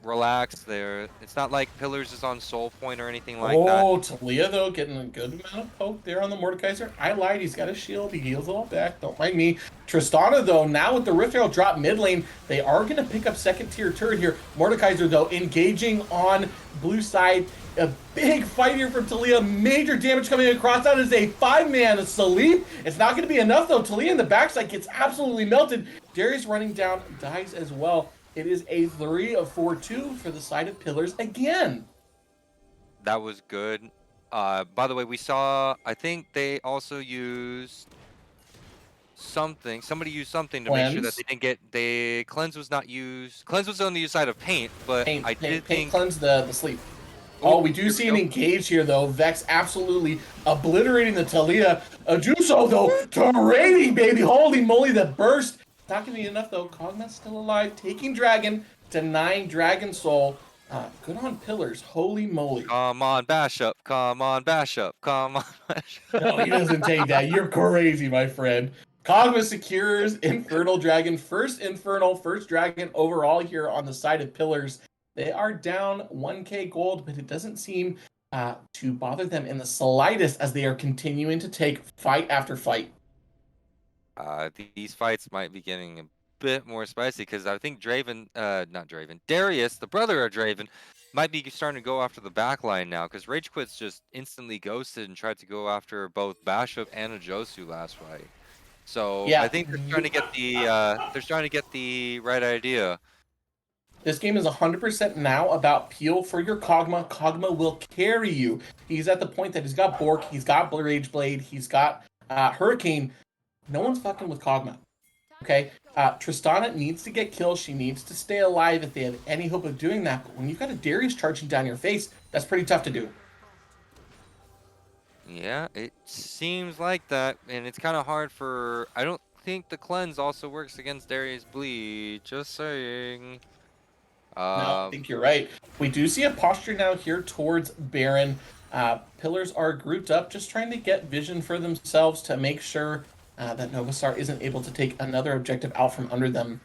relax. It's not like Pillars is on soul point or anything like that. Oh, Talia, though, getting a good amount of poke there on the Mordekaiser. I lied. He's got a shield. He heals a little back. Don't mind me. Tristana, though, now with the Rift Herald drop mid lane, they are going to pick up second-tier turret here. Mordekaiser, though, engaging on blue side. A big fight here from Talia. Major damage coming across. That is a 5-man Salif. It's not going to be enough, though. Talia in the backside gets absolutely melted. Darius running down, dies as well. It is a 3 of 4-2 for the side of Pillars again. That was good. By the way, we saw, I think they also used something. Somebody used something to make sure that they didn't get, Cleanse was not used. Cleanse was on the side of Paint, but I did think... Cleanse the sleep. Oh, we do see an engage here, though. Vex absolutely obliterating the Talia. Ajuso, though, terrating, baby. Holy moly, the burst. Not going to be enough, though. Kog'Maw's still alive. Taking Dragon, denying Dragon Soul. Good on Pillars. Holy moly. Come on, bash up. Come on, bash up. Come on, bash up. No, he doesn't take that. You're crazy, my friend. Kog'Maw secures Infernal Dragon. First Infernal, first Dragon overall here on the side of Pillars. They are down 1k gold, but it doesn't seem to bother them in the slightest as they are continuing to take fight after fight. These fights might be getting a bit more spicy because I think Darius, the brother of Draven, might be starting to go after the backline now because Rage Quit's just instantly ghosted and tried to go after both Bashop and Ajosu last fight. So yeah, I think they're trying to get the right idea. This game is 100% now about peel for your Kog'Maw. Kog'Maw will carry you. He's at the point that he's got Bork, he's got Rage Blade, he's got Hurricane. No one's fucking with Kog'Maw. Okay? Tristana needs to get kills. She needs to stay alive if they have any hope of doing that. But when you've got a Darius charging down your face, that's pretty tough to do. Yeah, it seems like that. And it's kind of hard for... I don't think the cleanse also works against Darius Bleed. Just saying. No, I think you're right. We do see a posture now here towards Baron. Pillars are grouped up, just trying to get vision for themselves to make sure that NovaStar isn't able to take another objective out from under them.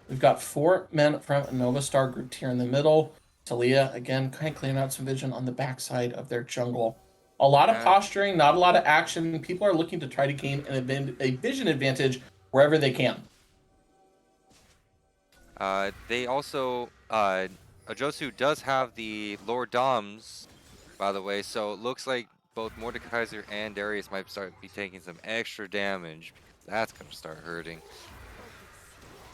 We've got 4 men from NovaStar grouped here in the middle. Talia, again, kind of clearing out some vision on the backside of their jungle. A lot of posturing, not a lot of action. People are looking to try to gain a vision advantage wherever they can. They also, Ajosu does have the Lord Doms, by the way, so it looks like both Mordekaiser and Darius might be taking some extra damage. That's going to start hurting.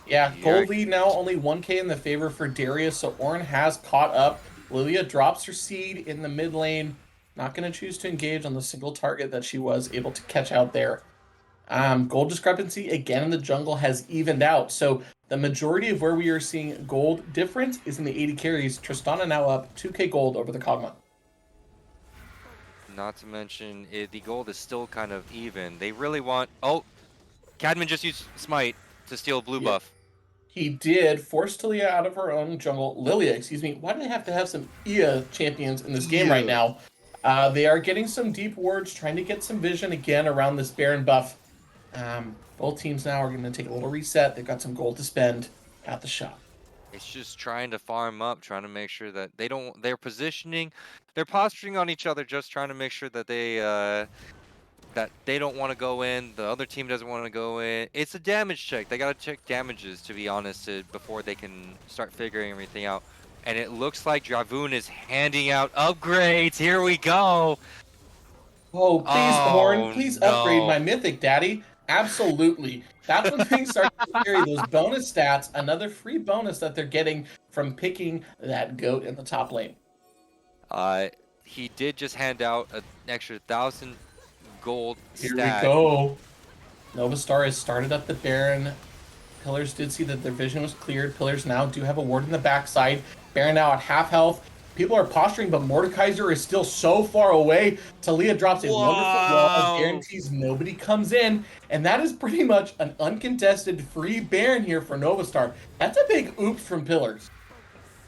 Yeah, gold lead now only 1k in the favor for Darius, so Ornn has caught up. Lilia drops her seed in the mid lane. Not going to choose to engage on the single target that she was able to catch out there. Gold discrepancy again in the jungle has evened out. So the majority of where we are seeing gold difference is in the 80 carries. Tristana now up 2k gold over the Kog'Maw. Not to mention, the gold is still kind of even. They really want... Oh! Cadman just used Smite to steal blue buff. He did force Talia out of her own jungle. Lilia, excuse me. Why do they have to have some EA champions in this game right now? They are getting some deep wards, trying to get some vision again around this Baron buff. Both teams now are going to take a little reset. They've got some gold to spend at the shop. It's just trying to farm up, trying to make sure that they don't... They're positioning... They're posturing on each other, just trying to make sure that they that they don't want to go in, the other team doesn't want to go in. It's a damage check. They got to check damages, to be honest, before they can start figuring everything out. And it looks like Dravoon is handing out upgrades. Here we go. Oh, please, Horn, Oh please upgrade no. my Mythic, Daddy. Absolutely. That's when things start to carry those bonus stats, another free bonus that they're getting from picking that goat in the top lane. Uh, he did just hand out an extra 1,000 gold Here we stat. go. NovaStar has started up the Baron. Pillars did see that their vision was cleared. Pillars now do have a ward in the backside. Baron now at half health. People are posturing, but Mordekaiser is still so far away. Talia drops a wonderful wall, Whoa! guarantees nobody comes in, and that is pretty much an uncontested free Baron here for NovaStar. That's a big oops from Pillars.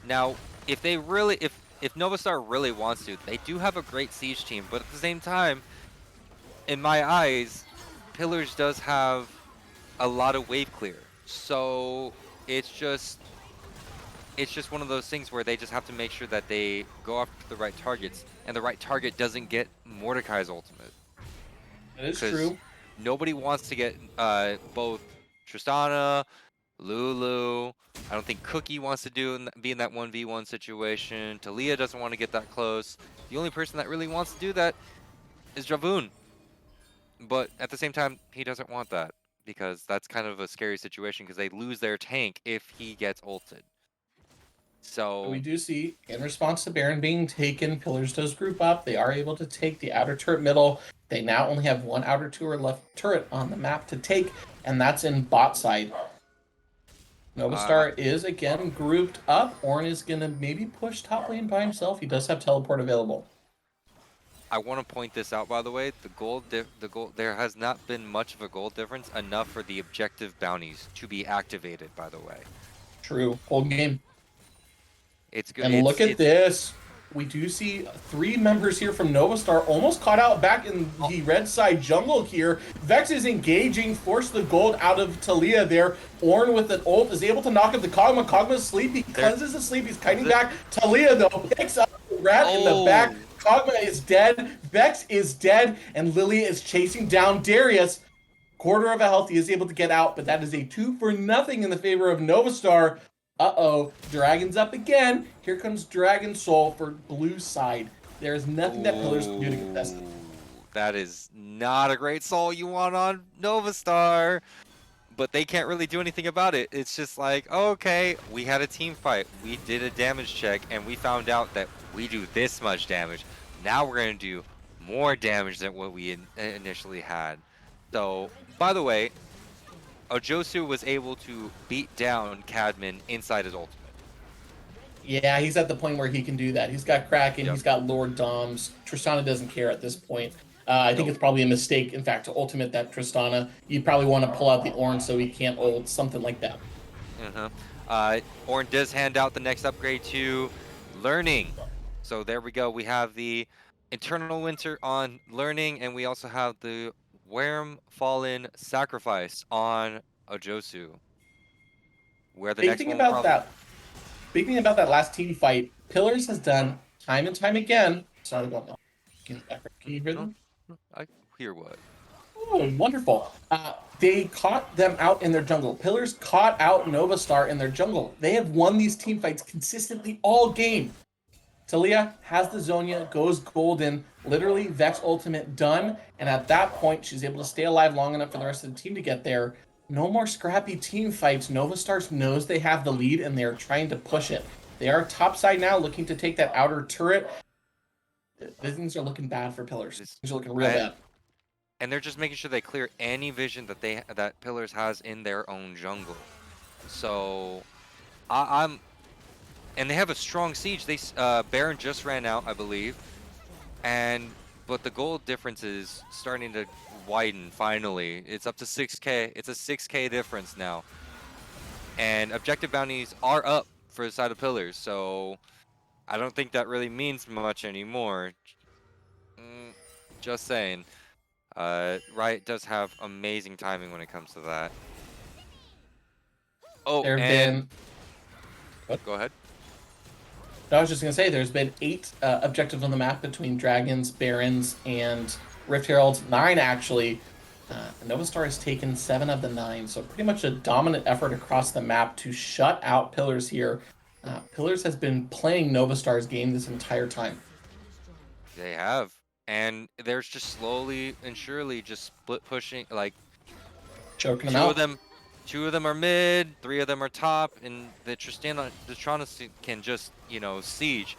Now, if they really, if NovaStar really wants to, they do have a great siege team, but at the same time, in my eyes, Pillars does have a lot of wave clear. So it's just one of those things where they just have to make sure that they go after the right targets, and the right target doesn't get Mordekai's ultimate. That is Because true. nobody wants to get both Tristana, Lulu. I don't think Cookie wants to be in that 1v1 situation. Talia doesn't want to get that close. The only person that really wants to do that is Dravoon. But at the same time, he doesn't want that, because that's kind of a scary situation, because they lose their tank if he gets ulted. We So do see, in response to Baron being taken, Pillars does group up. They are able to take the outer turret middle. They now only have one outer turret on the map to take, and that's in bot side. NovaStar is again grouped up. Ornn is going to maybe push top lane by himself. He does have teleport available. I want to point this out, by the way. There has not been much of a gold difference enough for the objective bounties to be activated, by the way. True. Whole game. It's good. And look at this. We do see 3 members here from NovaStar almost caught out back in the red side jungle here. Vex is engaging, forced the gold out of Talia there. Ornn with an ult is able to knock up the Kog'Maw. Kog'Maw's asleep. He cleanses asleep. He's kiting back. Talia, though, picks up the rat in the back. Kog'Maw is dead. Vex is dead. And Lilia is chasing down Darius. Quarter of a health. He is able to get out, but that is a 2-for-0 in the favor of NovaStar. Uh-oh, Dragon's up again. Here comes Dragon Soul for blue side. There is nothing that Pillars can do to contest it. That is not a great soul you want on NovaStar. But they can't really do anything about it. It's just like, okay, we had a team fight. We did a damage check, and we found out that we do this much damage. Now we're going to do more damage than what we initially had. So, by the way, Ojosu was able to beat down Cadman inside his ultimate. Yeah, he's at the point where he can do that. He's got Kraken, Yep. he's got Lord Doms. Tristana doesn't care at this point. I think Nope. it's probably a mistake, in fact, to ultimate that Tristana. You probably want to pull out the Ornn so he can't ult, something like that. Ornn does hand out the next upgrade to Learning. So there we go. We have the Eternal Winter on Learning, and we also have the Worm Fallen Sacrifice on Ojosu. Where the next Speaking one will about probably... that, speaking about that last team fight, Pillars has done time and time again. Sorry about that. Can you hear them? I hear what? Oh, wonderful. They caught them out in their jungle. Pillars caught out NovaStar in their jungle. They have won these team fights consistently all game. Talia has the Zonia, goes golden, literally Vex ultimate done, and at that point, she's able to stay alive long enough for the rest of the team to get there. No more scrappy team fights. NovaStar knows they have the lead, and they're trying to push it. They are topside now, looking to take that outer turret. Things are looking bad for Pillars. Things are looking real bad. And they're just making sure they clear any vision that Pillars has in their own jungle. So, and they have a strong siege. Baron just ran out, I believe, but the gold difference is starting to widen. Finally, it's up to 6K. It's a 6K difference now, and objective bounties are up for the side of Pillars. So, I don't think that really means much anymore. Just saying. Riot does have amazing timing when it comes to that. Oh, There have and been... go ahead. I was just going to say, there's been 8 objectives on the map between Dragons, Barons, and Rift Heralds, 9 actually. NovaStar has taken 7 of the 9, so pretty much a dominant effort across the map to shut out Pillars here. Pillars has been playing NovaStar's game this entire time. They have. And there's just slowly and surely just split pushing, like Choking them two of out. them two of them are mid, three of them are top, and the Tristana can just, siege.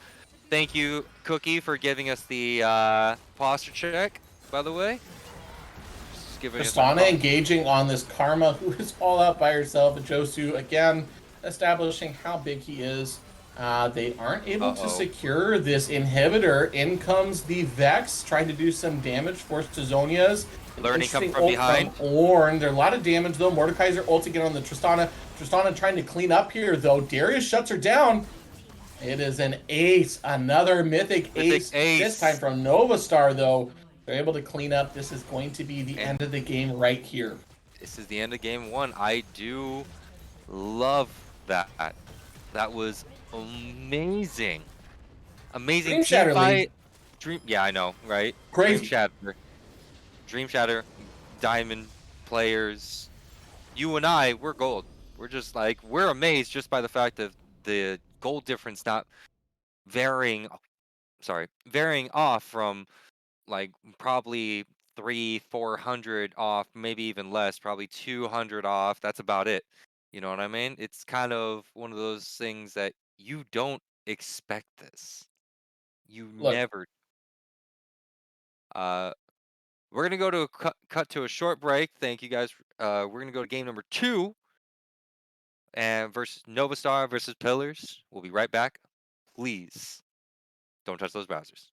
Thank you, Cookie, for giving us the posture check, by the way. Just giving us some Tristana engaging on this Karma, who is all out by herself. Josu, again, establishing how big he is. They aren't able to secure this inhibitor. In comes the Vex, trying to do some damage for Stazonias. Learning coming Interesting from ult behind. from Ornn. There's a lot of damage, though. Mordekaiser ult again on the Tristana. Tristana trying to clean up here, though. Darius shuts her down. It is an ace. Another Mythic ace. This time from NovaStar, though. They're able to clean up. This is going to be the end of the game right here. This is the end of game 1. I do love that. That was amazing. Amazing team Dreamshatter fight. lead. Yeah, I know, right? Crazy. Dreamshatter, Diamond players. You and I, we're gold. We're just like, we're amazed just by the fact of the gold difference not varying off from like probably 300-400 off, maybe even less, probably 200 off. That's about it. You know what I mean? It's kind of one of those things that you don't expect this. You Look, never. We're gonna go to a cut to a short break. Thank you guys. We're gonna go to game number 2, and versus NovaStar versus Pillars. We'll be right back. Please don't touch those browsers.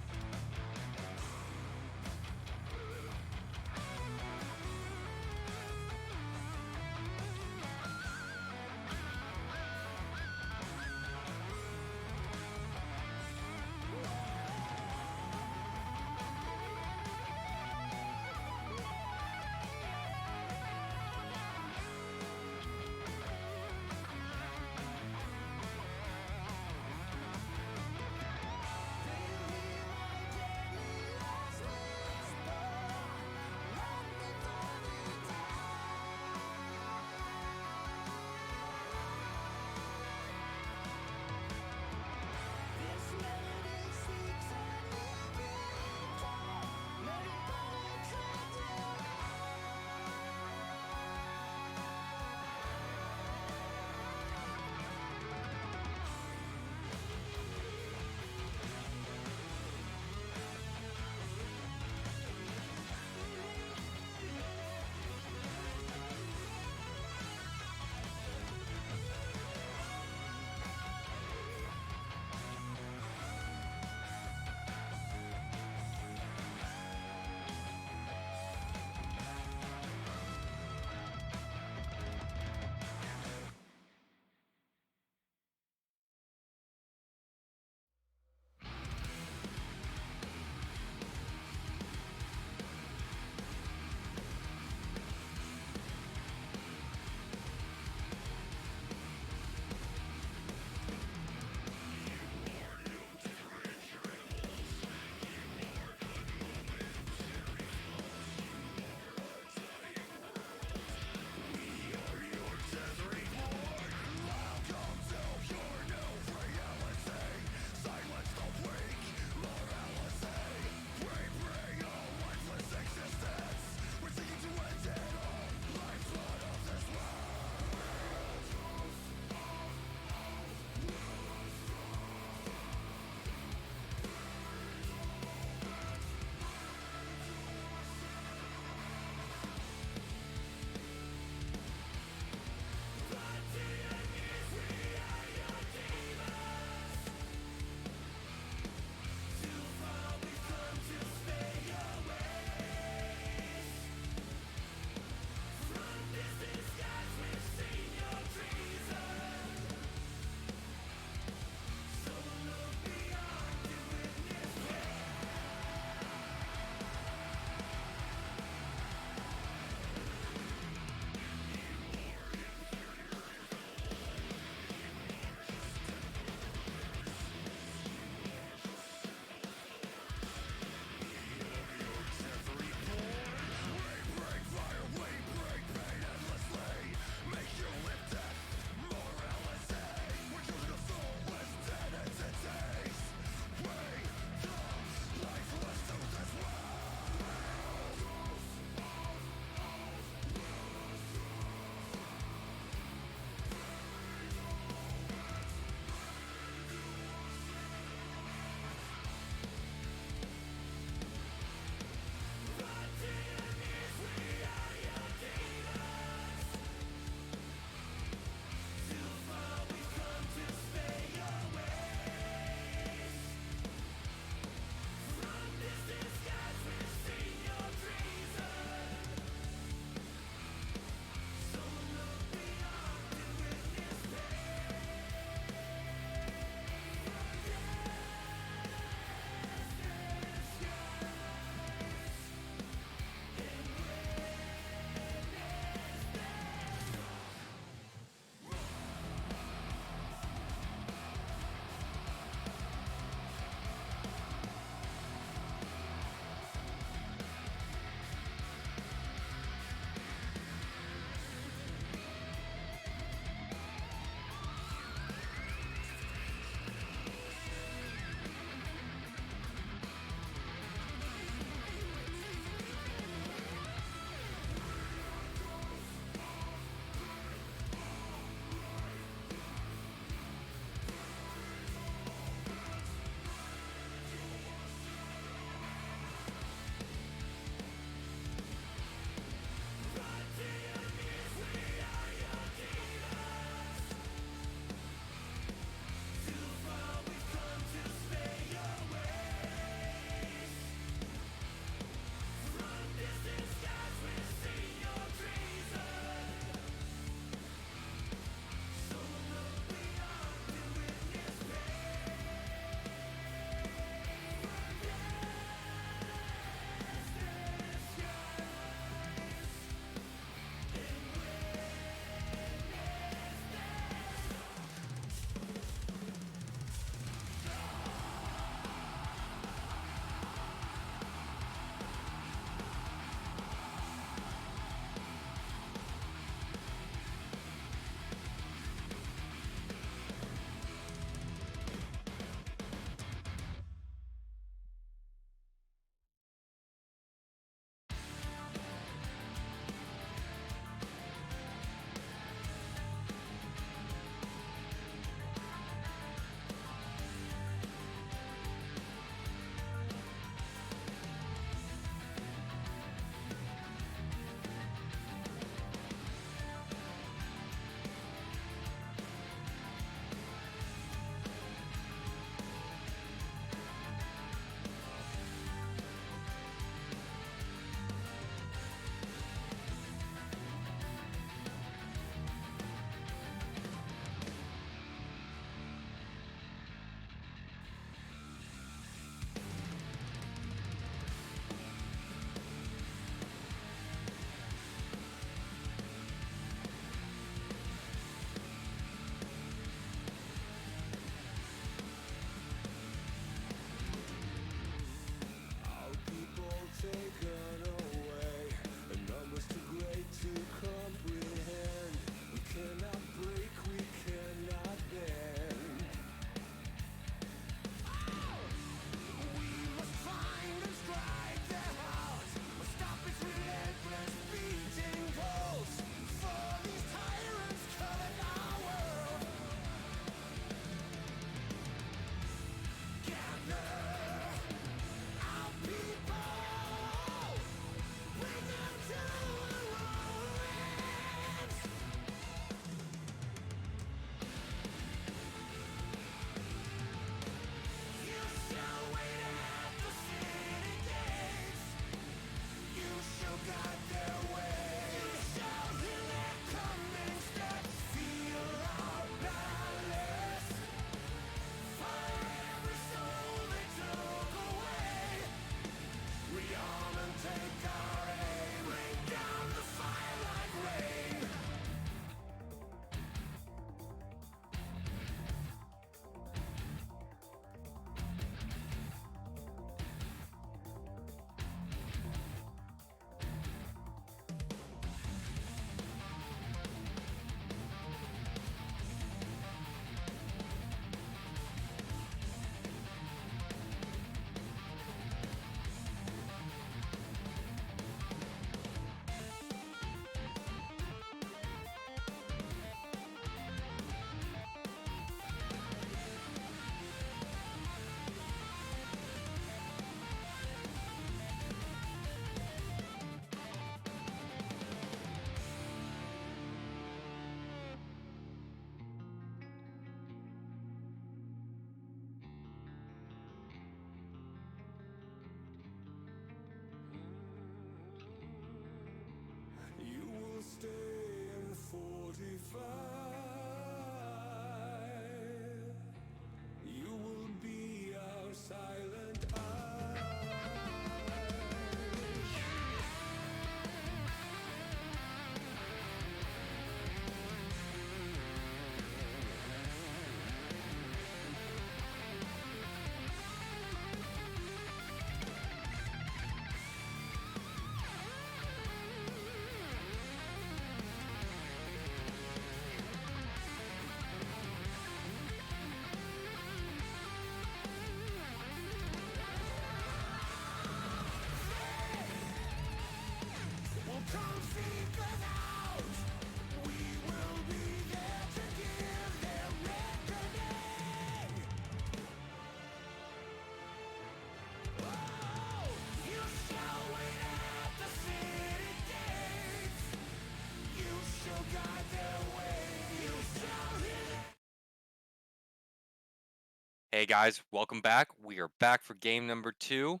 Hey guys, welcome back. We are back for game number 2.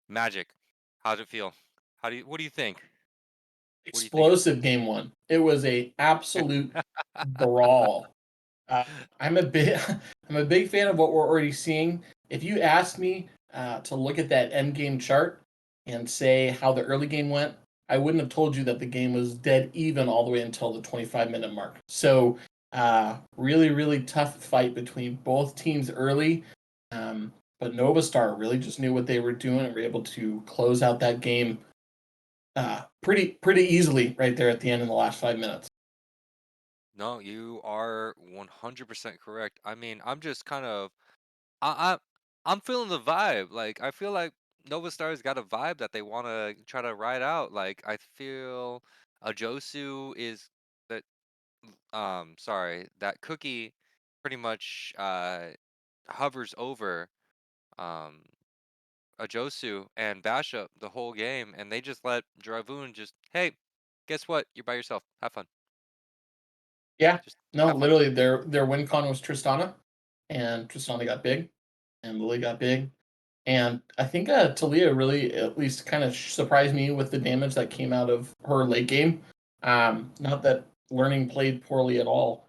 Magic, how'd it feel? What do you think? What do you think of Explosive game one. It was a absolute brawl. Uh, I'm a big I'm a big fan of what we're already seeing. If you asked me to look at that end game chart and say how the early game went, I wouldn't have told you that the game was dead even all the way until the 25-minute mark. So really, really tough fight between both teams early. But NovaStar really just knew what they were doing and were able to close out that game pretty easily right there at the end in the last 5 minutes. No, you are 100% correct. I mean, I'm just kind of I I'm feeling the vibe. Like I feel like Nova Star's got a vibe that they want to try to ride out. Like I feel Ajosu is that sorry, that Cookie pretty much hovers over um Ajosu and Basha the whole game, and they just let Dragoon just, hey, guess what? You're by yourself. Have fun. Yeah, Just no, have fun. literally their win con was Tristana, and Tristana got big, and Lily got big, and I think Talia really at least kind of surprised me with the damage that came out of her late game. Not that Learning played poorly at all,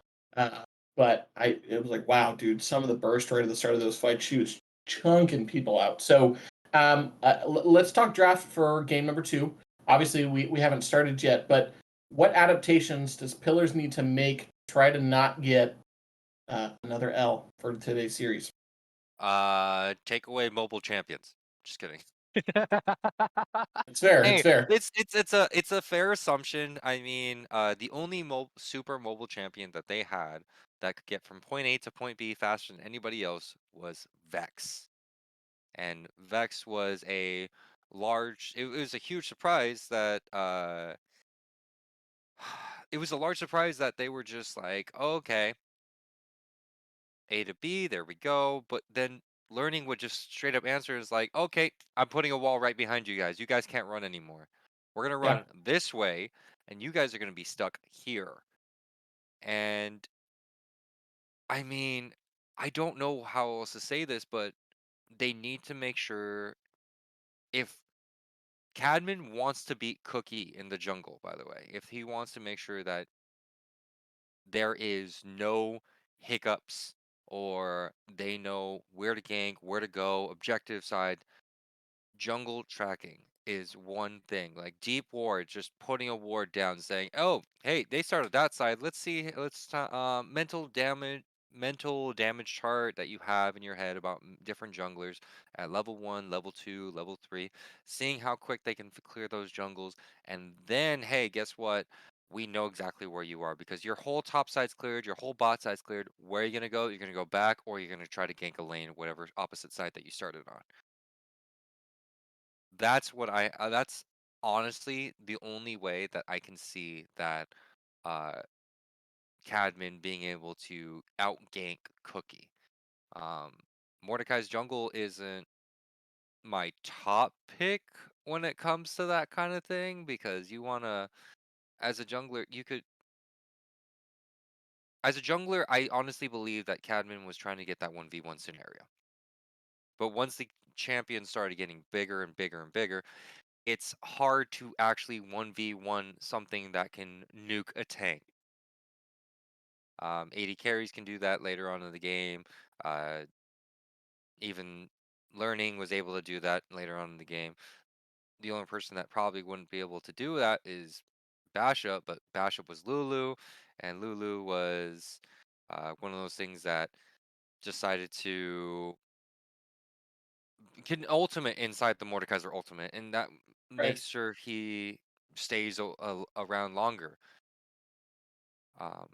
but it was like wow, dude, some of the burst right at the start of those fights, she was chunking people out. So let's talk draft for game number two. Obviously, we haven't started yet, but what adaptations does Pillars need to make to try to not get another L for today's series? Take away mobile champions. Just kidding. It's fair. It's Hey, fair. it's a fair assumption. I mean, the only super mobile champion that they had that could get from point A to point B faster than anybody else was Vex. And Vex was it was a huge surprise that it was a large surprise that they were just like, oh, okay, A to B, there we go. But then Learning would just straight up answer is like, okay, I'm putting a wall right behind you guys. You guys can't run anymore. We're gonna Yeah. run this way, and you guys are gonna be stuck here. And I mean, I don't know how else to say this, but they need to make sure if Cadman wants to beat Cookie in the jungle, by the way, if he wants to make sure that there is no hiccups or they know where to gank, where to go, objective side. Jungle tracking is one thing. Like deep ward, just putting a ward down, saying, "Oh, hey, they started that side. Let's see. Mental damage chart that you have in your head about different junglers at level 1, level 2, level 3, seeing how quick they can clear those jungles, and then, hey, guess what? We know exactly where you are because your whole top side's cleared, your whole bot side's cleared. Where are you gonna go? You're gonna go back, or you're gonna try to gank a lane, whatever opposite side that you started on." That's honestly the only way that I can see that uh Cadman being able to outgank Cookie. Um Mordecai's jungle isn't my top pick when it comes to that kind of thing because you want to as a jungler you could as a jungler I honestly believe that Cadman was trying to get that 1v1 scenario. But once the champions started getting bigger and bigger and bigger, it's hard to actually 1v1 something that can nuke a tank. 80 carries can do that later on in the game. Uh, even Learning was able to do that later on in the game. The only person that probably wouldn't be able to do that is Basha, but Basha was Lulu, and Lulu was one of those things that decided to can ultimate inside the Mordekaiser ultimate, and that Right. makes sure he stays around longer. Um,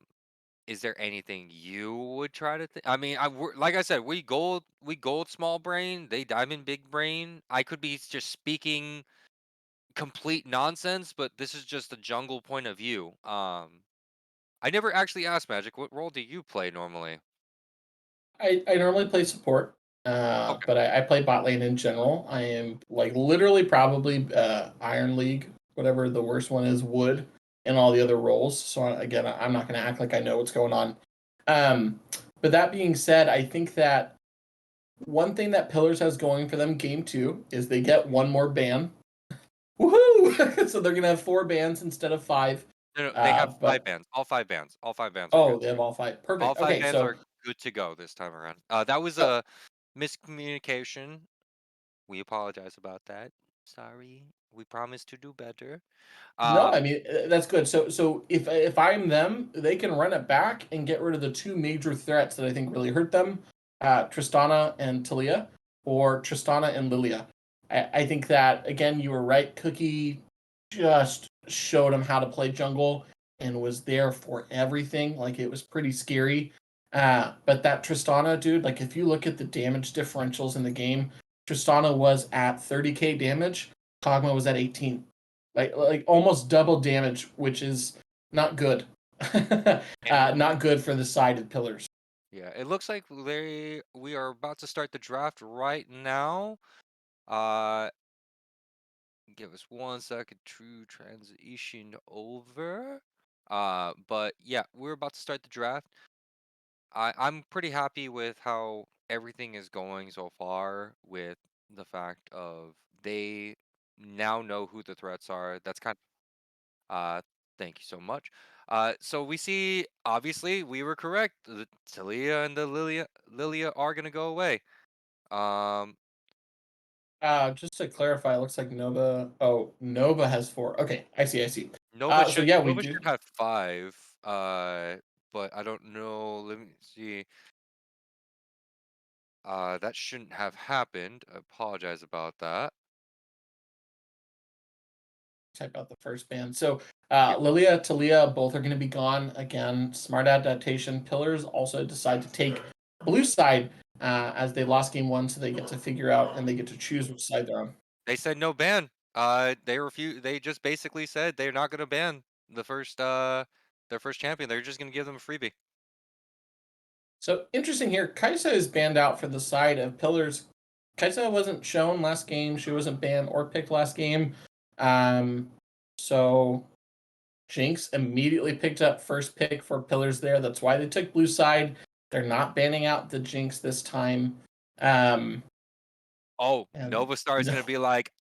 is there anything you would try to think? I mean, like I said, we gold small brain, they diamond big brain. I could be just speaking complete nonsense, but this is just a jungle point of view. I never actually asked Magic, what role do you play normally? I normally play support, Okay. but I play bot lane in general. I am like literally probably Iron League, whatever the worst one is, wood. in all the other roles. So again, I'm not going to act like I know what's going on. Um, but that being said, I think that one thing that Pillars has going for them game two is they get one more ban. Woohoo! So they're gonna have four bans instead of five. No, they have 5 But bands. All 5 bands. All 5 bands are oh, good. they have all five. All Perfect. 5 Okay, bands so are good to go this time around. That was oh, a miscommunication. We apologize about that. Sorry. We promise to do better. no, I Um, mean that's good. So if I'm them, they can run it back and get rid of the two major threats that I think really hurt them, Tristana and Talia, or Tristana and Lilia. I think that again, you were right. Cookie just showed him how to play jungle and was there for everything. Like it was pretty scary. But that Tristana dude, like if you look at the damage differentials in the game, Tristana was at 30k damage, Kog'Maw was at 18, like almost double damage, which is not good. and it Not good for the side of pillars. yeah, it looks like we are about to start the draft right now. Uh, give us 1 second to transition over. But yeah, we're about to start the draft. I'm pretty happy with how everything is going so far with the fact of they now know who the threats are. That's kind thank you so much. So we see obviously we were correct. The Talia and the Lilia are gonna go away. Um Just to clarify, it looks like Nova. Oh, Nova has four. Okay, I see. I see. So yeah, we Nova do. should have 5. But I don't know. Let me see. That shouldn't have happened. I apologize about that. Type out the first band. So Yep. Lilia, Talia, both are going to be gone again. Smart adaptation. Pillars also decide to take blue side as they lost game one, so they get to figure out and they get to choose which side they're on. They said no ban. They refuse. They just basically said they're not going to ban the first their first champion. They're just going to give them a freebie. So interesting here. Kaisa is banned out for the side of Pillars. Kaisa wasn't shown last game. She wasn't banned or picked last game. Um, so Jinx immediately picked up first pick for Pillars there. That's why they took blue side. They're not banning out the Jinx this time. Um, Oh, and NovaStar is no, going to be like,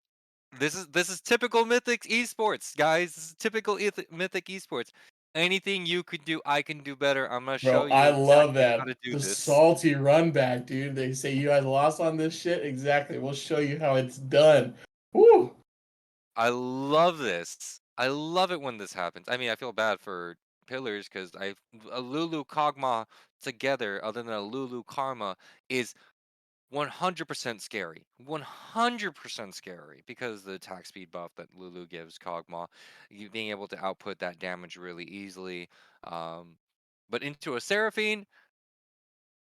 this is typical Mythic Esports, guys. This is typical Mythic Esports. Anything you could do, I can do better. I'm gonna show bro, you I love exactly how that. to do The this. salty run back, dude. They say you had lost on this shit. Exactly. We'll show you how it's done. Woo! I love this. I love it when this happens. I mean, I feel bad for Pillars because I a Lulu Kog'Maw together, other than a Lulu Karma, is 100% scary. 100% scary because the attack speed buff that Lulu gives Kog'Maw, you being able to output that damage really easily. Um, but into a Seraphine,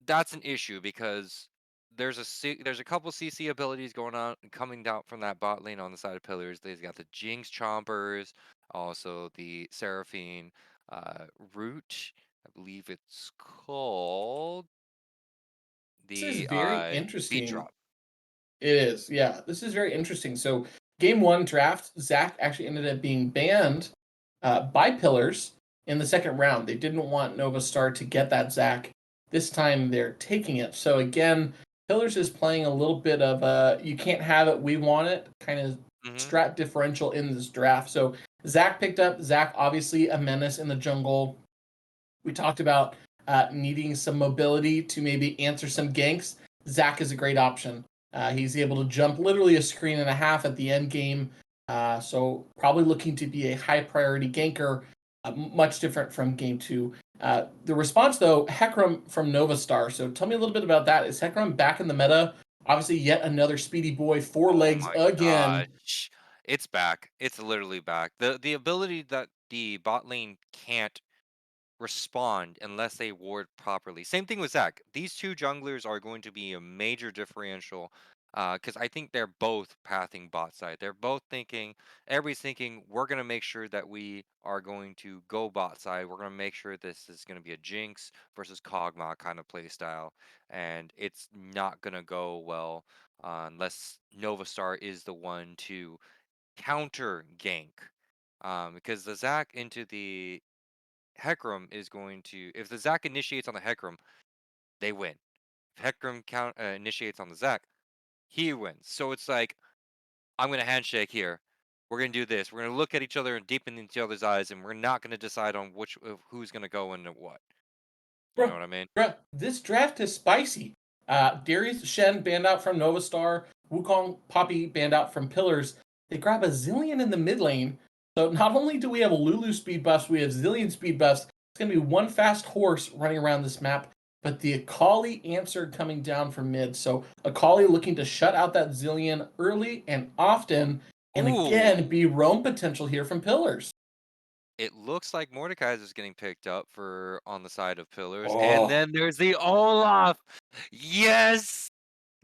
that's an issue because there's a couple CC abilities going on coming down from that bot lane on the side of pillars. They've got the Jinx Chompers, also the Seraphine root. I believe it's called This is the very speed interesting. drop. It is, yeah. This is very interesting. So, game one draft, Zach actually ended up being banned by Pillars in the second round. They didn't want Nova Star to get that Zach. This time they're taking it. So, again, Pillars is playing a little bit of a you can't have it, we want it kind of Hmm. strat differential in this draft. So, Zach picked up. Zach, obviously, a menace in the jungle. We talked about needing some mobility to maybe answer some ganks. Zach is a great option. He's able to jump literally a screen and a half at the end game. So probably looking to be a high priority ganker, much different from game two. The response though, Hecarim from NovaStar. So tell me a little bit about that. Is Hecarim back in the meta? Obviously, yet another speedy boy, four Oh legs my again. gosh. It's back. It's literally back. The ability that the bot lane can't respond unless they ward properly. Same thing with Zach. These two junglers are going to be a major differential because I think they're both pathing bot side. They're both thinking, everybody's thinking, we're going to make sure that we are going to go bot side. We're going to make sure this is going to be a Jinx versus Kog'Maw kind of play style. And it's not going to go well unless NovaStar is the one to counter gank. Because the Zac into the Hecarim is going to, if the Zac initiates on the Hecarim, they win. If Hecarim initiates on the Zac, he wins. So it's like, I'm gonna handshake here. We're gonna do this. We're gonna look at each other and deep in each other's eyes, and we're not gonna decide on who's gonna go into what. You know Bro, what I mean? bro, this draft is spicy. Darius Shen banned out from NovaStar, Wukong Poppy banned out from Pillars. They grab a Zillion in the mid lane. So not only do we have a Lulu speed buffs, we have Zillion speed buffs. It's going to be one fast horse running around this map, but the Akali answered coming down from mid. So Akali looking to shut out that Zillion early and often, and again, Ooh, be roam potential here from Pillars. it looks like Mordekaiser's getting picked up for on the side of Pillars, and Oh, then there's the Olaf. Yes,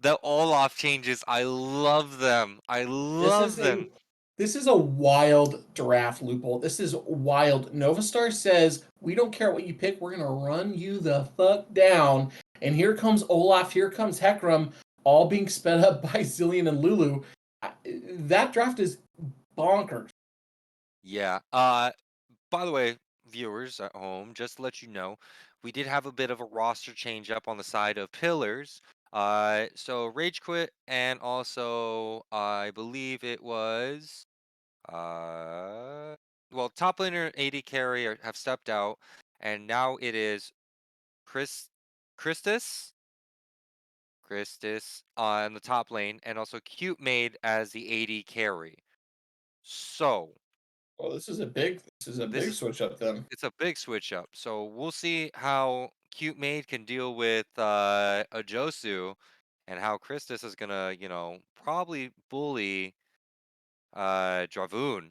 the Olaf changes. I love them. I This love is them. a this is a wild draft, Lupul. This is wild. NovaStar says we don't care what you pick. We're gonna run you the fuck down. And here comes Olaf. Here comes Hecarim, all being sped up by Zillion and Lulu. That draft is bonkers. Yeah. By the way, viewers at home, just to let you know, we did have a bit of a roster change up on the side of Pillars. So Rage quit, and also I believe it was well, top laner AD carry have stepped out, and now it is Chris Christus Christus on the top lane, and also Cute Maid as the AD carry. So Oh, this is a big this switch up then. it's a big switch up. So we'll see how Cute Maid can deal with a Josu, and how Christus is gonna, probably bully Dravoon.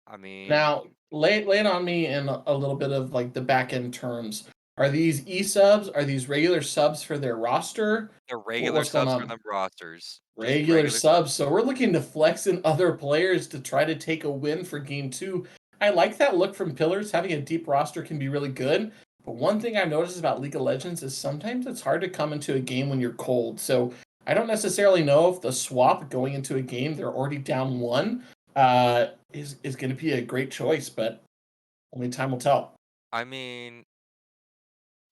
I mean, Now, lay it on me in a little bit of like the back end terms. Are these e subs? Are these regular subs for their roster? the regular What's going subs for on? them rosters. Just Regular regular subs. subs. So we're looking to flex in other players to try to take a win for game two. I like that look from Pillars. Having a deep roster can be really good. But one thing I've noticed about League of Legends is sometimes it's hard to come into a game when you're cold. So I don't necessarily know if the swap going into a game, they're already down one, is going to be a great choice, but only time will tell. I mean,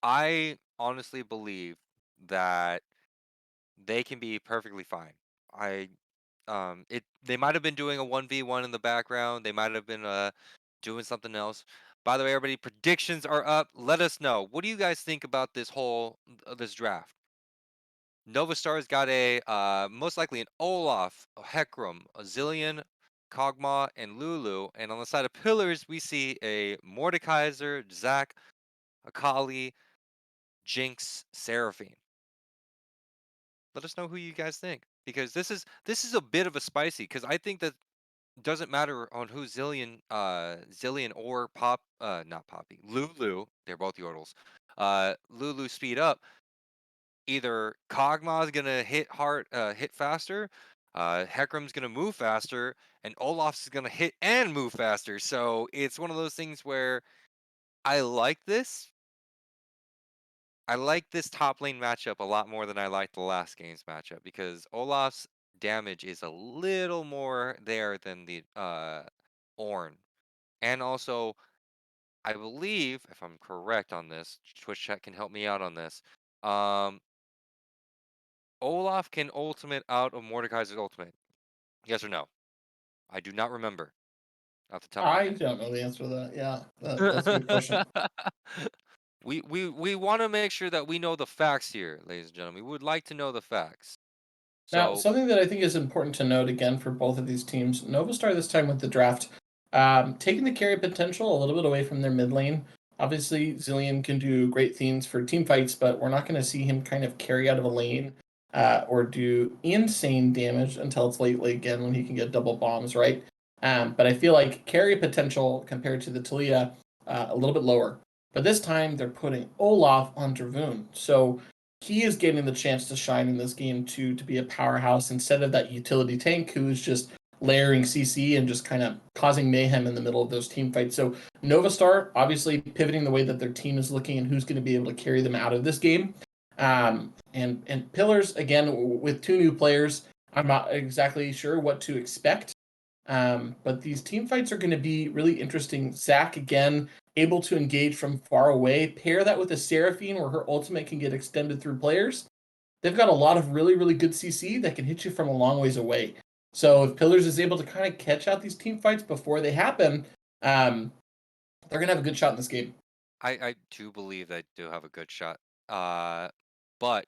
I honestly believe that they can be perfectly fine. I it they might have been doing a 1v1 in the background. They might have been doing something else. By the way, everybody, predictions are up. Let us know. What do you guys think about this draft? NovaStar's got a most likely an Olaf, a Hecarim, a Zillion, Kog'Maw, and Lulu. And on the side of Pillars, we see a Mordekaiser, Zac, Akali, Jinx, Seraphine. Let us know who you guys think, because this is a bit of a spicy, because I think that doesn't matter on who Zillion or not Poppy, Lulu, they're both Yordles. Lulu speed up. Either Kog'Maw is gonna hit faster, Hecarim's gonna move faster, and Olaf's gonna hit and move faster. So it's one of those things where I like this. I like this top lane matchup a lot more than I liked the last game's matchup, because Olaf's damage is a little more there than the Ornn. And also, I believe, if I'm correct on this, Twitch chat can help me out on this. Um, Olaf can ultimate out of Mordekaiser's ultimate. Yes or no? I do not remember off the top of my I head. don't know the answer to that. Yeah, that's a good question. We want to make sure that we know the facts here, ladies and gentlemen. We would like to know the facts. Now, So something that I think is important to note again for both of these teams, NovaStar this time with the draft, taking the carry potential a little bit away from their mid lane. Obviously, Zillion can do great things for team fights, but we're not going to see him kind of carry out of a lane or do insane damage until it's late again when he can get double bombs, right? But I feel like carry potential compared to the Talia a little bit lower. But this time they're putting Olaf on Dragoon. So he is getting the chance to shine in this game too, to be a powerhouse instead of that utility tank who is just layering CC and just kind of causing mayhem in the middle of those team fights. So NovaStar obviously pivoting the way that their team is looking and who's going to be able to carry them out of this game. And Pillars again with two new players. I'm not exactly sure what to expect. But these team fights are going to be really interesting. Zac, again, able to engage from far away. Pair that with a Seraphine where her ultimate can get extended through players. They've got a lot of really, really good CC that can hit you from a long ways away. So if Pillars is able to kind of catch out these team fights before they happen, they're going to have a good shot in this game. I do believe they do have a good shot. But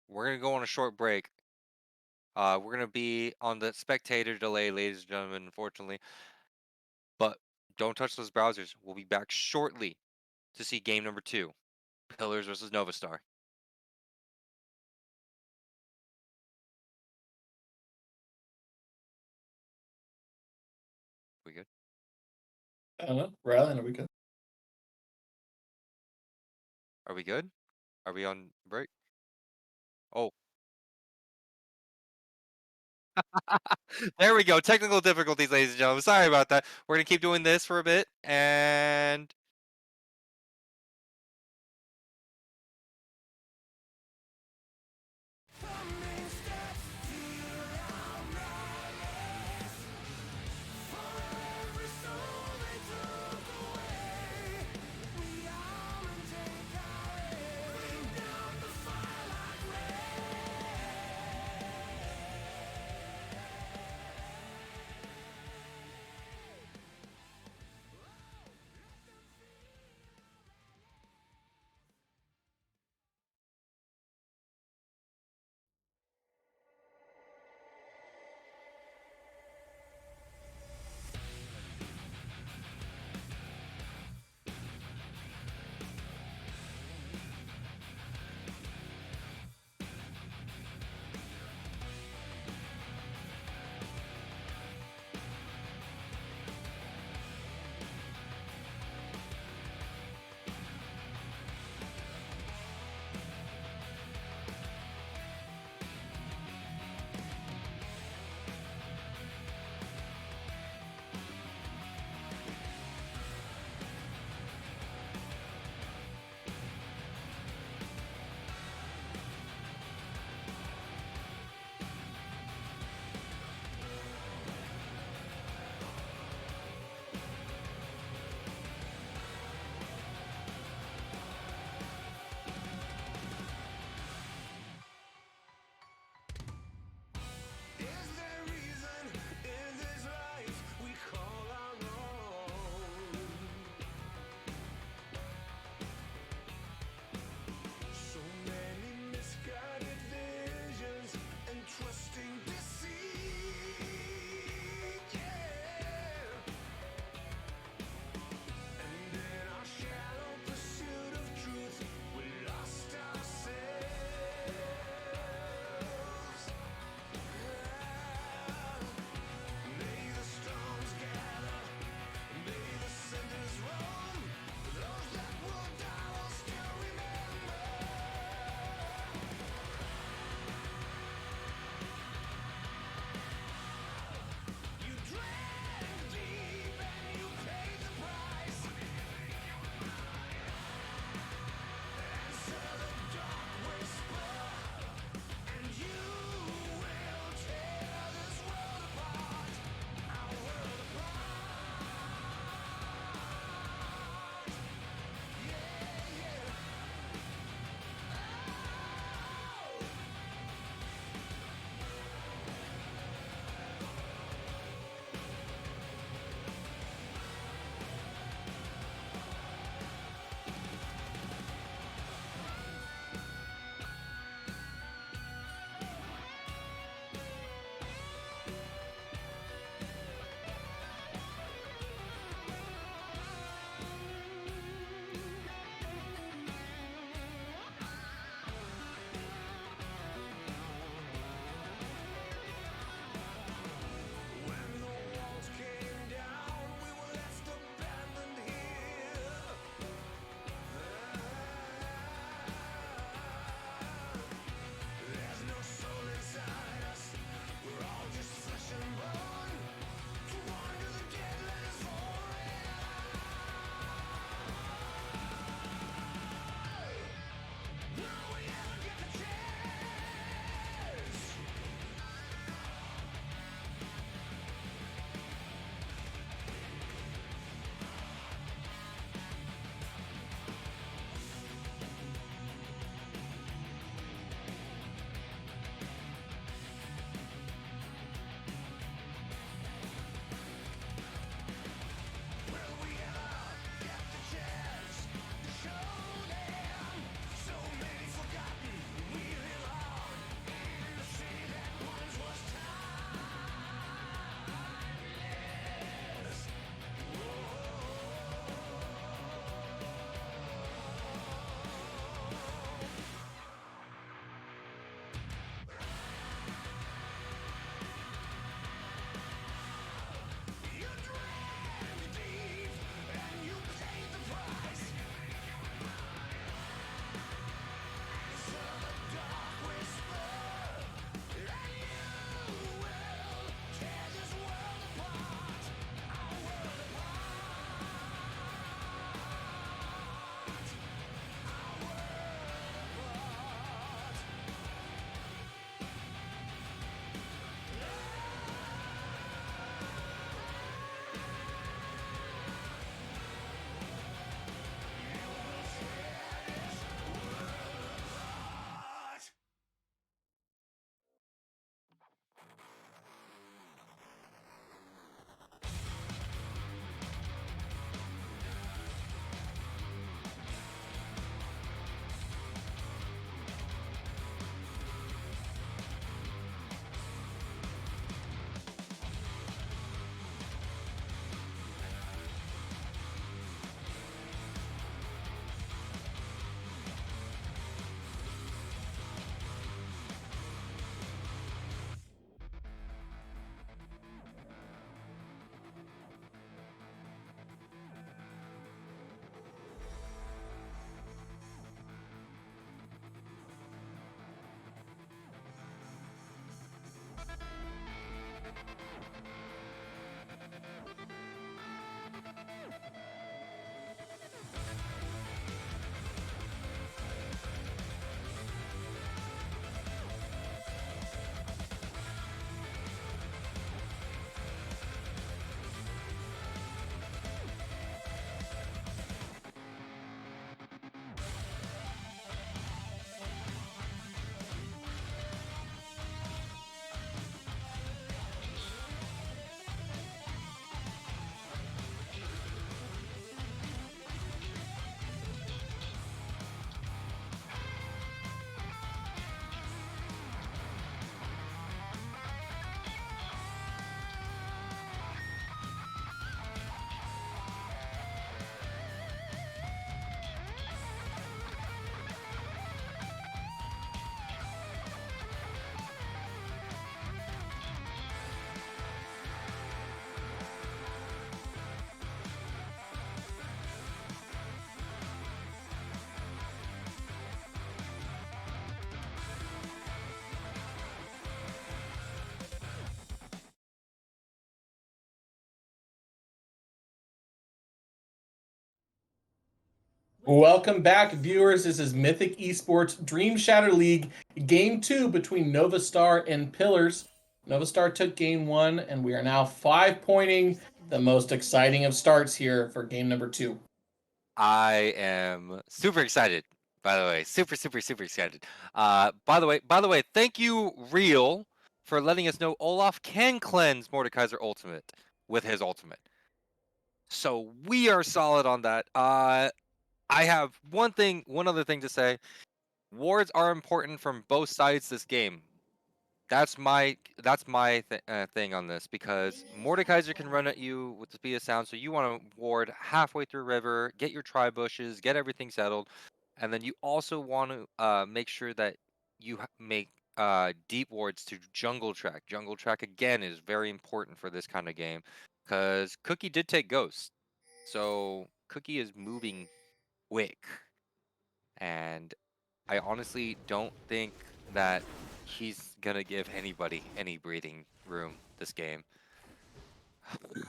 we're gonna go on a short break. We're gonna be on the spectator delay, ladies and gentlemen, unfortunately. But don't touch those browsers. We'll be back shortly to see game number 2, Pillars versus NovaStar. We good? I don't know. Rylan, are we good? Are we good? Are we on break? Oh, there we go. Technical difficulties, ladies and gentlemen. Sorry about that. We're gonna keep doing this for a bit, and Welcome back, viewers. This is Mythic Esports Dreamshatter League, Game 2 between NovaStar and Pillars. NovaStar took Game 1, and we are now 5-pointing the most exciting of starts here for Game number 2. I am super excited, by the way. Super excited. By the way, thank you, Real, for letting us know Olaf can cleanse Mordekaiser ultimate with his ultimate. So we are solid on that. I have one other thing to say. Wards are important from both sides this game. That's my thing on this, because Mordekaiser can run at you with the speed of sound, so you want to ward halfway through river, get your tri bushes, get everything settled, and then you also want to make sure that you make deep wards to jungle track. Jungle track again is very important for this kind of game, because Cookie did take Ghost, so Cookie is moving quick, and I honestly don't think that he's gonna give anybody any breathing room this game.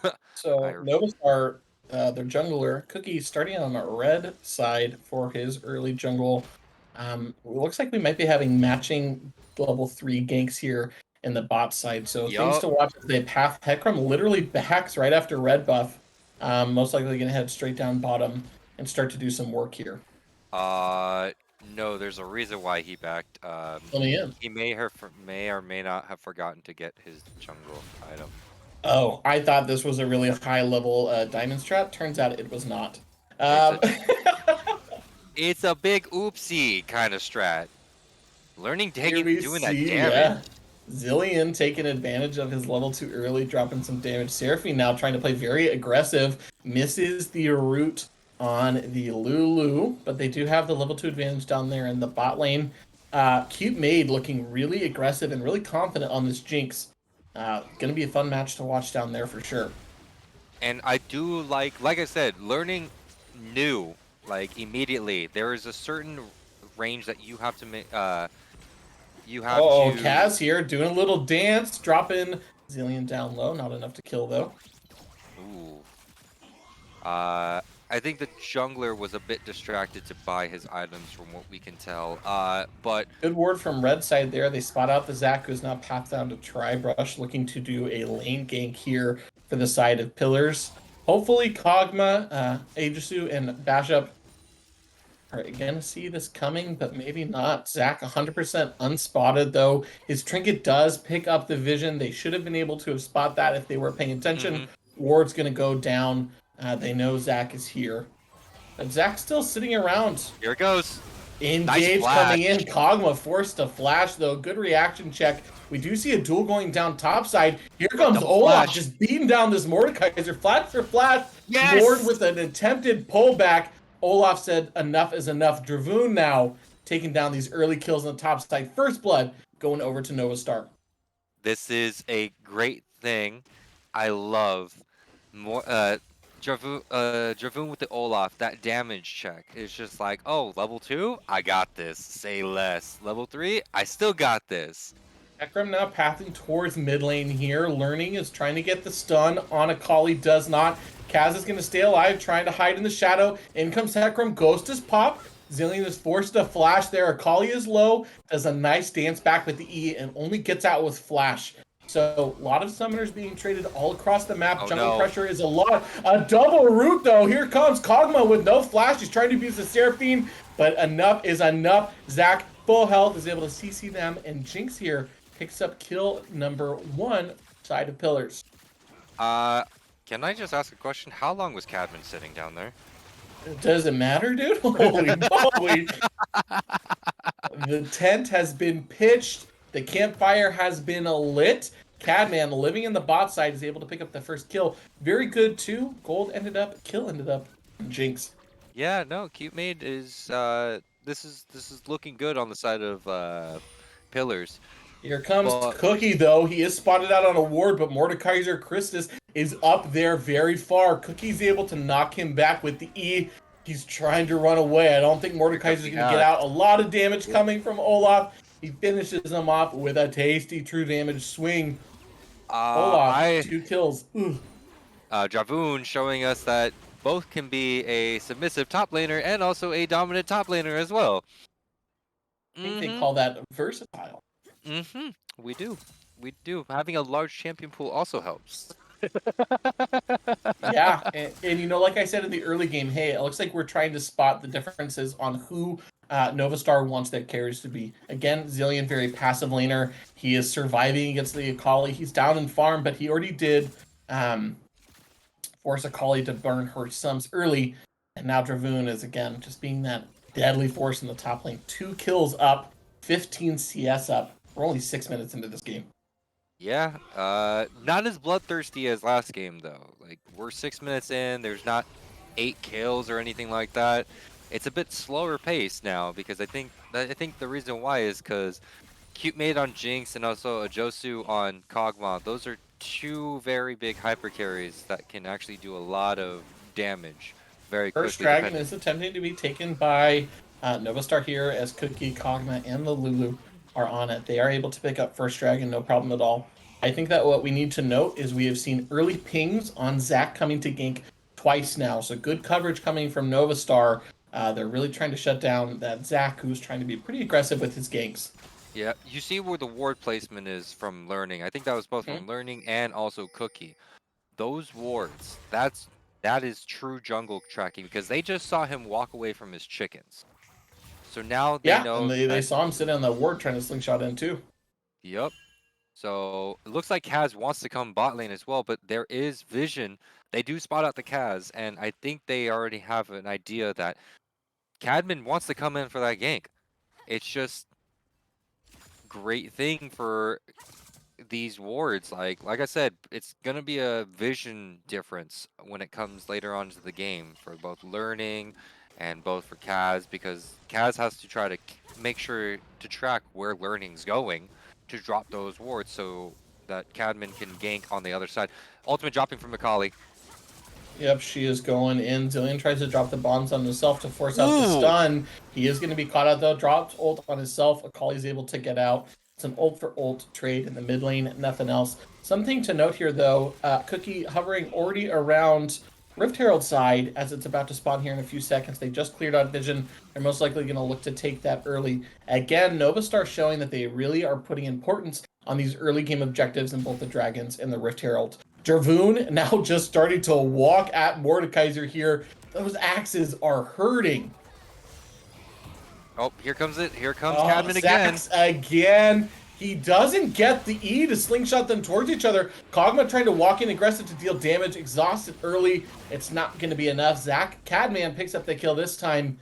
I So NovaStar, their jungler, Cookie, starting on the red side for his early jungle. Looks like we might be having matching level 3 ganks here in the bot side. So things yup. to watch as they path. Hecarim literally backs right after red buff. Most likely going to head straight down bottom and start to do some work here. No, there's a reason why he backed. Let me in. He may or may not have forgotten to get his jungle item. Oh, I thought this was a really high level diamond strat. Turns out it was not. It's Um, a it's a big oopsie kind of strat. Learning Here we doing that see, damage. yeah, Zillion taking advantage of his level 2 early, dropping some damage. Seraphine now trying to play very aggressive, misses the root on the Lulu, but they do have the level 2 advantage down there in the bot lane. Cute Maid looking really aggressive and really confident on this Jinx. Gonna be a fun match to watch down there for sure. And I do like I said, learning new, like immediately. There is a certain range that you have to make. You have Oh, to. Kaz here doing a little dance, dropping Zillion down low. Not enough to kill though. Ooh. I think the jungler was a bit distracted to buy his items, from what we can tell. But Good word from red side there. They spot out the Zac, who's now passed down to Tribrush, looking to do a lane gank here for the side of Pillars. Hopefully Kog'Maw, Aegisu, and Bashup are going to see this coming, but maybe not. Zac 100% unspotted, though. His trinket does pick up the vision. They should have been able to have spot that if they were paying attention. Ward's going to go down. They know Zac is here. But Zac's still sitting around. here it goes. Engage Nice coming in. Kog'Maw forced to flash, though. Good reaction check. We do see a duel going down topside. Here comes Double Olaf flash. just beating down this Mordekaiser. Flash for flash. Yes! Lord with an attempted pullback. Olaf said enough is enough. Dragoon now taking down these early kills on the top side. First blood going over to NovaStar. This is a great thing. I love more Dragoon with the Olaf. That damage check is just like, oh, level 2, I got this. Say less. Level 3, I still got this. Hecarim now pathing towards mid lane here. Learning is trying to get the stun on Akali, does not. Kaz is going to stay alive, trying to hide in the shadow. In comes Hecarim, Ghost is popped. Zillion is forced to flash there. Akali is low, does a nice dance back with the E, and only gets out with flash. So, a lot of summoners being traded all across the map. Oh, Jungle no. pressure is a lot. A double root, though. Here comes Kog'Maw with no flash. He's trying to abuse the Seraphine, but enough is enough. Zac, full health, is able to CC them, and Jinx here picks up kill number 1, side of Pillars. Can I just ask a question? How long was Cadman sitting down there? Does it matter, dude? Holy moly. The tent has been pitched. The campfire has been lit. Cadman, living in the bot side, is able to pick up the first kill. Very good, too. Gold ended up, kill ended up. Jinx. Yeah, no, Cute Maid is this is looking good on the side of Pillars. Here comes Cookie, though. He is spotted out on a ward, but Mordekaiser Christus is up there very far. Cookie's able to knock him back with the E. He's trying to run away. I don't think Mordekaiser's going to get out. A lot of damage coming from Olaf. He finishes him off with a tasty true damage swing. Olaf, 2 kills. Dragoon showing us that both can be a submissive top laner and also a dominant top laner as well. I think they call that versatile. We do. We do. Having a large champion pool also helps. Yeah, and you know, like I said in the early game, hey, it looks like we're trying to spot the differences on who NovaStar wants their carries to be. Again, Zillion, very passive laner. He is surviving against the Akali. He's down in farm, but he already did force Akali to burn her sums early. And now Dragoon is, again, just being that deadly force in the top lane. 2 kills up, 15 CS up. We're only 6 minutes into this game. Yeah, not as bloodthirsty as last game though. Like we're 6 minutes in, there's not 8 kills or anything like that. It's a bit slower pace now because I think the reason why is because Cute Mate on Jinx and also a Josu on Kog'Maw. Those are two very big hyper carries that can actually do a lot of damage very First quickly. Dragon is attempting to be taken by NovaStar here as Cookie, Kog'Maw, and the Lulu are on it. They are able to pick up First Dragon, no problem at all. I think that what we need to note is we have seen early pings on Zac coming to gank twice now. So good coverage coming from NovaStar. They're really trying to shut down that Zac, who's trying to be pretty aggressive with his ganks. Yeah, you see where the ward placement is from Learning. I think that was both from Learning and also Cookie. Those wards, that is true jungle tracking because they just saw him walk away from his chickens. So now they Yeah, and know they that, saw him sitting on the ward trying to slingshot in too. yep. So it looks like Kaz wants to come bot lane as well, but there is vision. They do spot out the Kaz, and I think they already have an idea that Cadman wants to come in for that gank. It's just great thing for these wards. Like I said, it's gonna be a vision difference when it comes later on to the game for both Learning and both for Kaz, because Kaz has to try to make sure to track where Learning's going to drop those wards so that Cadman can gank on the other side. Ultimate dropping from Akali. Yep, she is going in. Zillion tries to drop the bombs on himself to force out the Ooh! stun. He is going to be caught out though. Drops ult on himself. Akali's able to get out. It's an ult for ult trade in the mid lane, nothing else. Something to note here though, Cookie hovering already around Rift Herald side as it's about to spawn here in a few seconds. They just cleared out vision. They're most likely going to look to take that early. Again, NovaStar showing that they really are putting importance on these early game objectives in both the Dragons and the Rift Herald. Dragoon now just starting to walk at Mordekaiser here. Those axes are hurting. Oh, here comes it. Here comes Cadman Zax again. He doesn't get the E to slingshot them towards each other. Kog'Maw trying to walk in aggressive to deal damage. Exhausted early. It's not going to be enough. Cadman picks up the kill this time.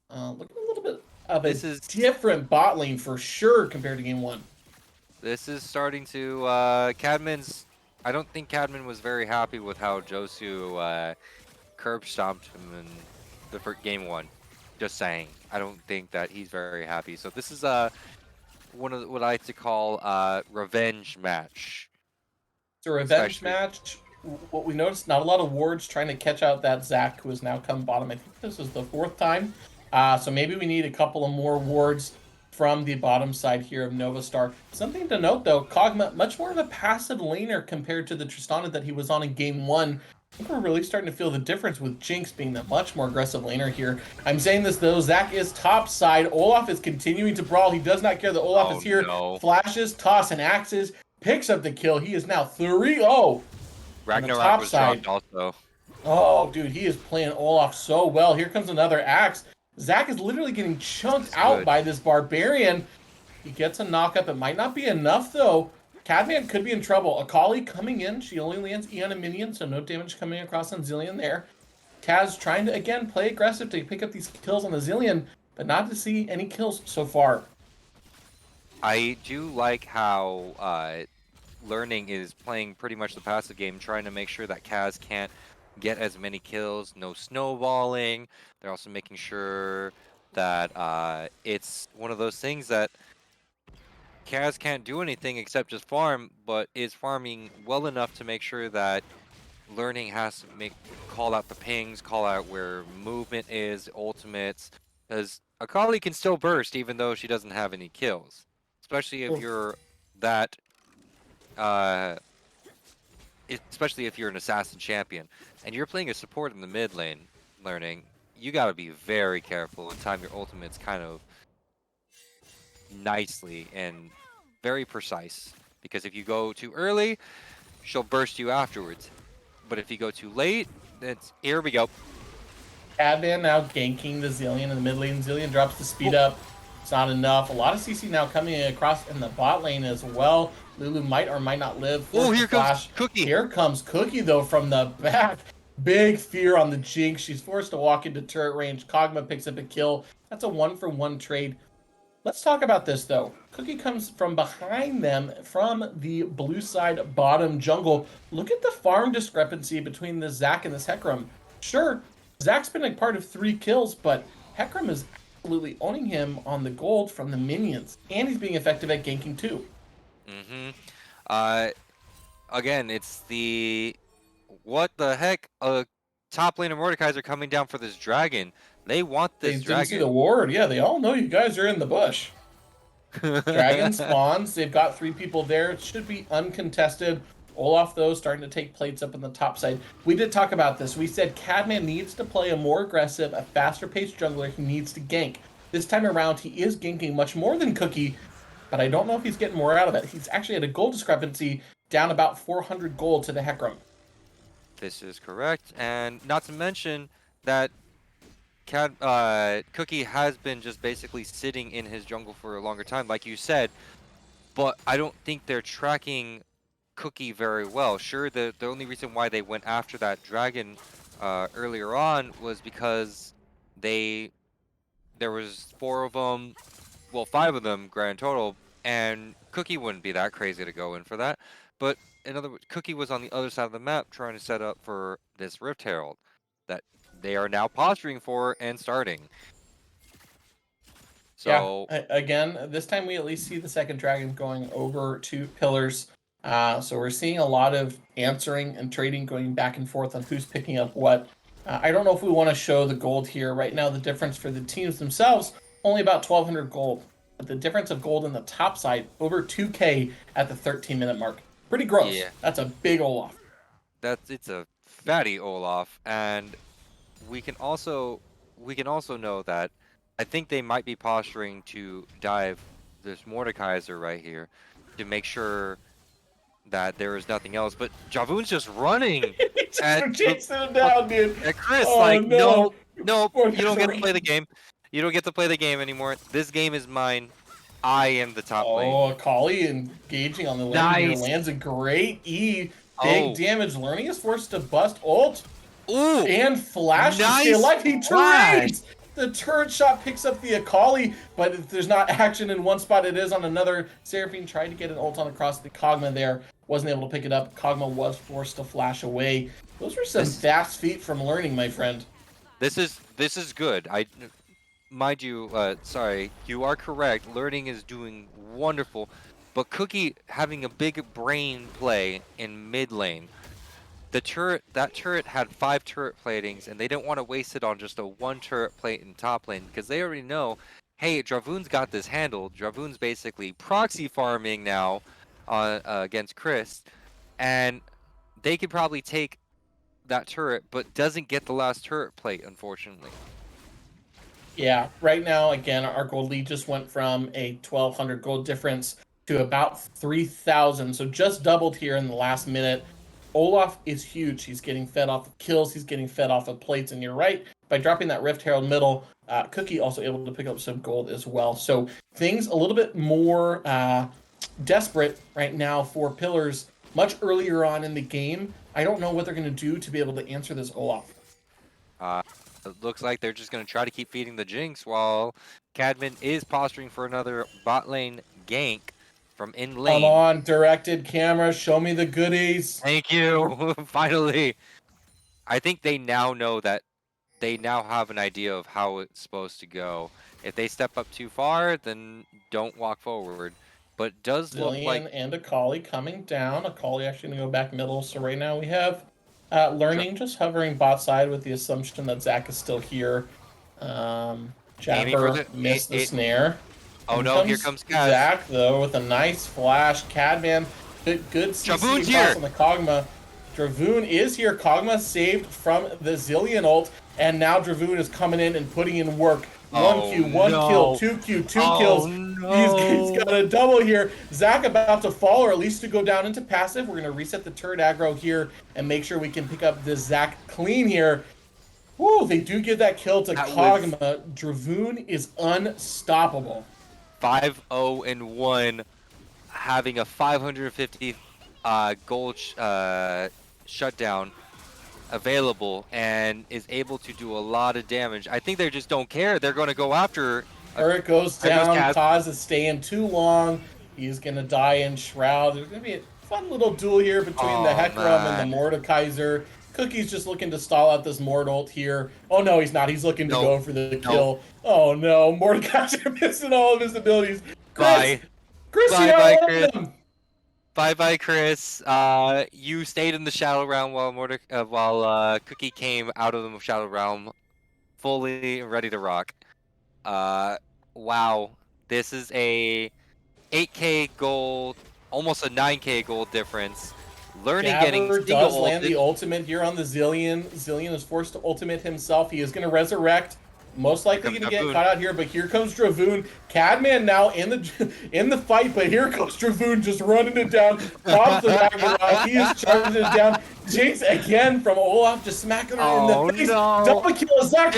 Looking a little bit of a different bot lane for sure compared to game one. This is starting to Cadman's. I don't think Cadman was very happy with how Josu curb stomped him in the first game one. Just saying, I don't think that he's very happy. So this is one of what I like to call revenge match. It's a revenge match. What we noticed, not a lot of wards trying to catch out that Zac, who has now come bottom. I think this is the 4th time. So maybe we need a couple of more wards from the bottom side here of NovaStar. Something to note, though, Kog'Maw, much more of a passive laner compared to the Tristana that he was on in game one. I think we're really starting to feel the difference with Jinx being the much more aggressive laner here. I'm saying this, though, Zac is top side. Olaf is continuing to brawl. He does not care that Olaf is here. No. Flashes, toss, and axes. Picks up the kill. He is now 3-0. Ragnarok was dropped also. Oh, dude, he is playing Olaf so well. Here comes another axe. Zac is literally getting chunked out by this barbarian. He gets a knockup. It might not be enough, though. Cadman could be in trouble. Akali coming in. She only lands E on a minion, so no damage coming across on Zillion there. Kaz trying to, again, play aggressive to pick up these kills on the Zillion, but not to see any kills so far. I do like how Learning is playing pretty much the passive game, trying to make sure that Kaz can't get as many kills, no snowballing. They're also making sure that it's one of those things that Kaz can't do anything except just farm, but is farming well enough to make sure that Learning has to call out the pings, call out where movement is, ultimates, because Akali can still burst even though she doesn't have any kills, especially if you're that especially if you're an assassin champion and you're playing a support in the mid lane, learning, you got to be very careful and time your ultimates kind of nicely and very precise. Because if you go too early, she'll burst you afterwards. But if you go too late, here we go. Cadman now ganking the Zillion in the mid lane. Zillion drops the speed up. It's not enough. A lot of CC now coming across in the bot lane as well. Lulu might or might not live. Oh, here comes Cookie. Here comes Cookie, though, from the back. Big fear on the Jinx. She's forced to walk into turret range. Kog'Maw picks up a kill. That's a 1-for-1 trade. Let's talk about this, though. Cookie comes from behind them from the blue side bottom jungle. Look at the farm discrepancy between the Zac and this Hecarim. Sure, Zac's been a part of 3 kills, but Hecarim is absolutely owning him on the gold from the minions, and he's being effective at ganking too. Again, it's the what the heck? Top laner Mordekaiser coming down for this dragon. They want this dragon. Didn't see the ward. Yeah, they all know you guys are in the bush. Dragon spawns. They've got 3 people there. It should be uncontested. Olaf, though, starting to take plates up on the top side. We did talk about this. We said Cadman needs to play a more aggressive, a faster-paced jungler. He needs to gank. This time around, he is ganking much more than Cookie, but I don't know if he's getting more out of it. He's actually at a gold discrepancy, down about 400 gold to the Hecarim. This is correct, and not to mention that Cookie has been just basically sitting in his jungle for a longer time, like you said, but I don't think they're tracking Cookie very well. Sure, the only reason why they went after that dragon earlier on was because there was 4 of them, well, 5 of them grand total, and Cookie wouldn't be that crazy to go in for that. But in other words, Cookie was on the other side of the map trying to set up for this Rift Herald that they are now posturing for and starting. So yeah, again, this time we at least see the second dragon going over 2 pillars. So we're seeing a lot of answering and trading going back and forth on who's picking up what. I don't know if we want to show the gold here. Right now, the difference for the teams themselves, only about 1,200 gold. But the difference of gold in the top side, over 2K at the 13-minute mark. Pretty gross. Yeah. That's a big Olaf. It's a fatty Olaf. And we can also know that I think they might be posturing to dive this Mordekaiser right here to make sure that there is nothing else, but Javoon's just running chasing him down, dude. At Chris, like, no, you don't get to play the game. You don't get to play the game anymore. This game is mine. I am the top lane. Oh, Akali engaging on the lane. Nice. Lands a great E. Big damage. Learning is forced to bust ult. Ooh, and flash nice to stay alive. He turrets. The turret shot picks up the Akali, but if there's not action in one spot, it is on another. Seraphine tried to get an ult on across the Kog'Maw there. Wasn't able to pick it up. Kog'Maw was forced to flash away. Those were some fast feet from Learning, my friend. This is good. Mind you, sorry, you are correct. Learning is doing wonderful, but Cookie having a big brain play in mid lane. That turret had 5 turret platings, and they didn't want to waste it on just a 1 turret plate in top lane because they already know, hey, Dravoon's got this handled. Dravoon's basically proxy farming now against Chris, and they could probably take that turret, but doesn't get the last turret plate, unfortunately. Yeah, right now, again, our gold lead just went from a 1,200 gold difference to about 3,000, so just doubled here in the last minute. Olaf is huge. He's getting fed off of kills. He's getting fed off of plates. And you're right, by dropping that Rift Herald middle, Cookie also able to pick up some gold as well. So things a little bit more desperate right now for Pillars much earlier on in the game. I don't know what they're going to do to be able to answer this Olaf. It looks like they're just going to try to keep feeding the Jinx while Cadman is posturing for another bot lane gank. From in lane. Come on, directed camera, show me the goodies. Thank you. Finally. I think they now know that they now have an idea of how it's supposed to go. If they step up too far, then don't walk forward. But it does look like... and Akali coming down. Akali actually going to go back middle. So right now we have Learning just hovering bot side with the assumption that Zac is still here. Japper missed the snare. Oh no, here comes Cad. Zac, though, with a nice flash. Cadman, good CC Javoon's across on the Kog'Maw. Dragoon is here. Kog'Maw saved from the Zillion ult, and now Dragoon is coming in and putting in work. 1Q, 1 kill, 2Q, 2 kills. He's got a double here. Zach about to fall, or at least to go down into passive. We're going to reset the turret aggro here and make sure we can pick up this Zach clean here. Woo, they do give that kill to Kog'Maw. Dragoon is unstoppable. 5-0-1, having a 550 gold shutdown available, and is able to do a lot of damage. I think they just don't care. They're going to go after. Turret goes down. Kaz is staying too long. He's going to die in Shroud. There's going to be a fun little duel here between the Hecarim and the Mordekaiser. Cookie's just looking to stall out this Mord ult here. Oh, no, he's not. He's looking to go for the kill. Oh, no. Mordekaiser missing all of his abilities. Chris, bye, Chris. Bye, Chris. You stayed in the Shadow Realm while Cookie came out of the Shadow Realm fully ready to rock. Wow. This is a 8k gold, almost a 9k gold difference. Getting does land the ultimate here on the Zillion. Zillion is forced to ultimate himself. He is going to resurrect. Most likely going to get caught out here, but here comes Dragoon. Cadman now in the fight, but here comes Dragoon just running it down. Pops the Ragnarok. He is charging it down. Jinx again from Olaf, just smacking her in the face. No. Double kill. Zach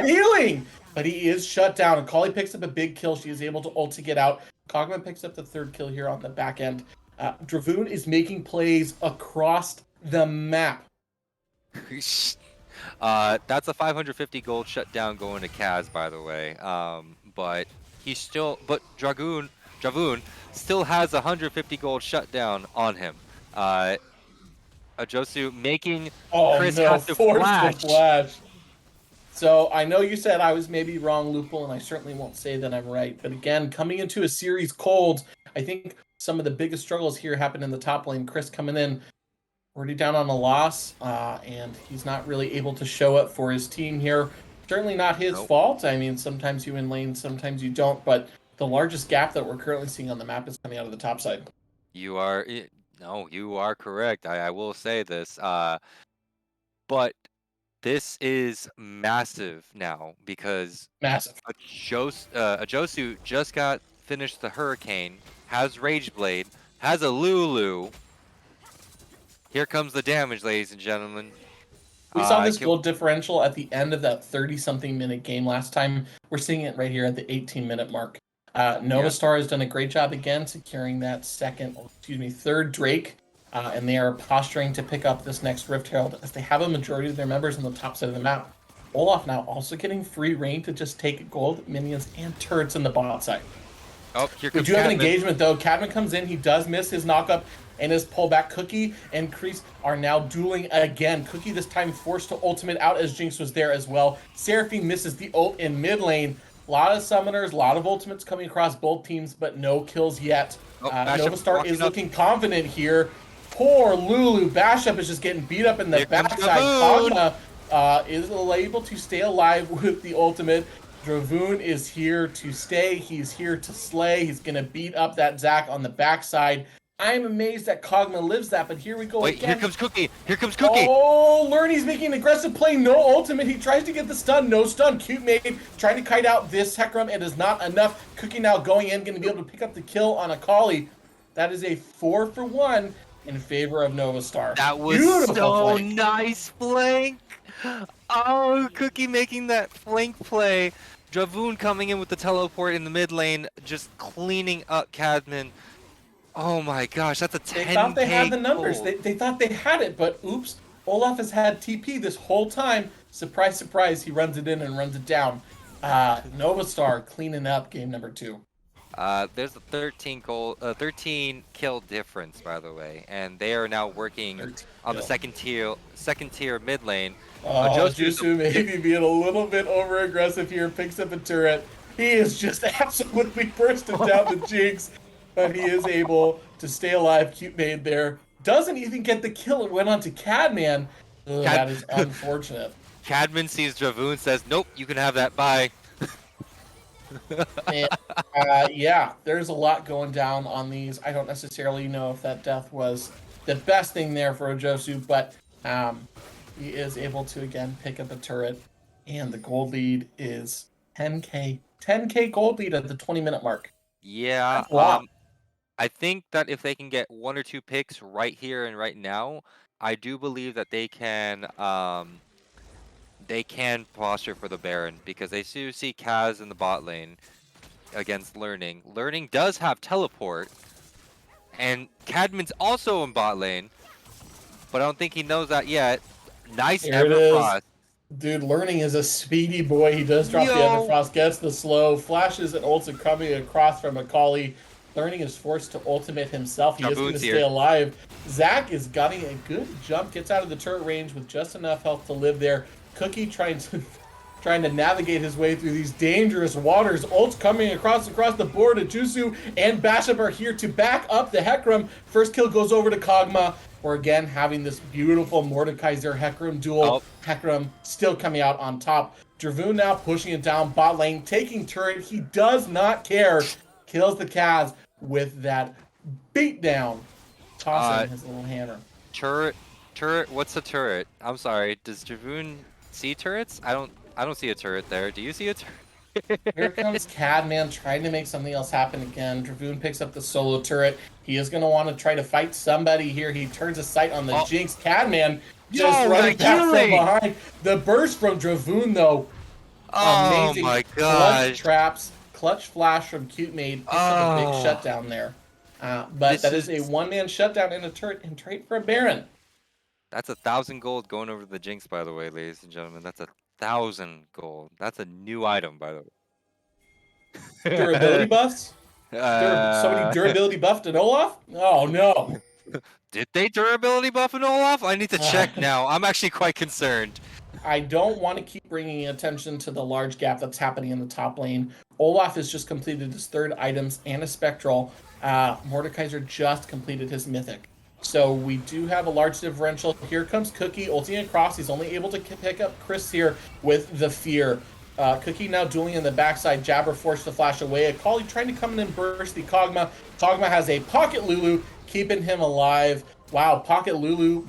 healing. But he is shut down. And Kali picks up a big kill. She is able to ult to get out. Kog'Maw picks up the third kill here on the back end. Dragoon is making plays across the map. That's a 550 gold shutdown going to Kaz, by the way. But Dragoon still has 150 gold shutdown on him. Ajosu making Chris have to flash. So I know you said I was maybe wrong, Lupul, and I certainly won't say that I'm right. But again, coming into a series cold, I think some of the biggest struggles here happened in the top lane. Chris coming in already down on a loss, and he's not really able to show up for his team here. Certainly not his fault. I mean, sometimes you win lane, sometimes you don't. But the largest gap that we're currently seeing on the map is coming out of the top side. You are correct. I will say this, but this is massive now because Ajosu just got finished the Hurricane, has Rage Blade, has a Lulu. Here comes the damage, ladies and gentlemen. We saw this gold differential at the end of that 30-something minute game last time. We're seeing it right here at the 18-minute mark. NovaStar has done a great job again securing that third Drake, and they are posturing to pick up this next Rift Herald as they have a majority of their members on the top side of the map. Olaf now also getting free reign to just take gold, minions, and turrets in the bot side. Oh, here comes we do have an engagement, though. Cadman comes in. He does miss his knockup and his pullback. Cookie and Kreese are now dueling again. Cookie this time forced to ultimate out as Jinx was there as well. Seraphine misses the ult in mid lane. A lot of summoners, a lot of ultimates coming across both teams, but no kills yet. NovaStar is looking confident here. Poor Lulu. Bashup is just getting beat up in the backside. Kog'Maw is able to stay alive with the ultimate. Dragoon is here to stay. He's here to slay. He's going to beat up that Zac on the backside. I'm amazed that Kog'Maw lives that, but here we go again. Here comes Cookie. Here comes Cookie. Oh, Lerny's making an aggressive play. No ultimate. He tries to get the stun. No stun. Cute maid trying to kite out this Hecarim. It is not enough. Cookie now going in, going to be able to pick up the kill on Akali. That is a 4-for-1 in favor of NovaStar. That was so nice flank. Oh, Cookie making that flank play. Dragoon coming in with the teleport in the mid lane, just cleaning up Cadman. Oh my gosh, that's a 10k. They thought they had the numbers. They thought they had it, but oops. Olaf has had TP this whole time. Surprise, surprise, he runs it in and runs it down. NovaStar cleaning up game number 2. There's a 13 kill difference, by the way, and they are now working on the second tier mid lane. Jusu maybe being a little bit over aggressive here, picks up a turret. He is just absolutely bursting down the Jinx, but he is able to stay alive. Cute maid there. Doesn't even get the kill. It went on to Cadman. That is unfortunate. Cadman sees Dragoon, says, "Nope, you can have that. Bye." And, yeah, there's a lot going down on these. I don't necessarily know if that death was the best thing there for Ojosu, but he is able to again pick up a turret, and the gold lead is 10k. 10k gold lead at the 20-minute mark. Yeah, That's a lot. I think that if they can get 1 or 2 picks right here and right now, I do believe that they can posture for the Baron because they do see Kaz in the bot lane against Learning. Learning does have teleport, and Cadman's also in bot lane, but I don't think he knows that yet. Nice Here it is. Everfrost. Dude, Learning is a speedy boy. He does drop the Yo! Everfrost, gets the slow, flashes and ults are coming across from Akali. Learning is forced to ultimate himself. He is going to Jaboon's stay here. alive. Zach is gunning a good jump, gets out of the turret range with just enough health to live there. Cookie trying to navigate his way through these dangerous waters. Ults coming across the board. Jusu and Basham are here to back up the Hecarim. First kill goes over to Kog'Maw. We're again having this beautiful Mordekaiser Hecarim duel. Oh, Hecarim still coming out on top. Dragoon now pushing it down bot lane, taking turret. He does not care. Kills the Kaz with that beatdown, uh, tossing his little hammer. turret, what's a turret? I'm sorry, does Jaboon see turrets? I don't see a turret there. Do you see a Here turret? comes Cadman trying to make something else happen again. Dragoon picks up the solo turret. He is going to want to try to fight somebody here. He turns his sight on the Oh, Jinx. Cadman just yo, running the back from healing! behind. The burst from Dragoon, though, Oh amazing. my Clutch gosh. traps, clutch flash from Cute Maid. Picks up a big Oh, shutdown there. But this that is is a one-man shutdown in a turret and trade for a Baron. that's 1,000 gold going over the Jinx, by the way, ladies and gentlemen. That's 1,000 gold. That's a new item, by Durability the buffs? way. Somebody durability buffed an Olaf? Oh, no. Did they durability buff and Olaf? I need to check now. I'm actually quite concerned. I don't want to keep bringing attention to the large gap that's happening in the top lane. Olaf has just completed his third items and a spectral. Mordekaiser just completed his mythic. So we do have a large differential. Here comes Cookie ulting across. He's only able to pick up Chris here with the fear. Cookie now dueling in the backside. Jabber forced to flash away. Akali trying to come in and burst the Kog'Maw. Kog'Maw has a Pocket Lulu, keeping him alive. Wow, Pocket Lulu,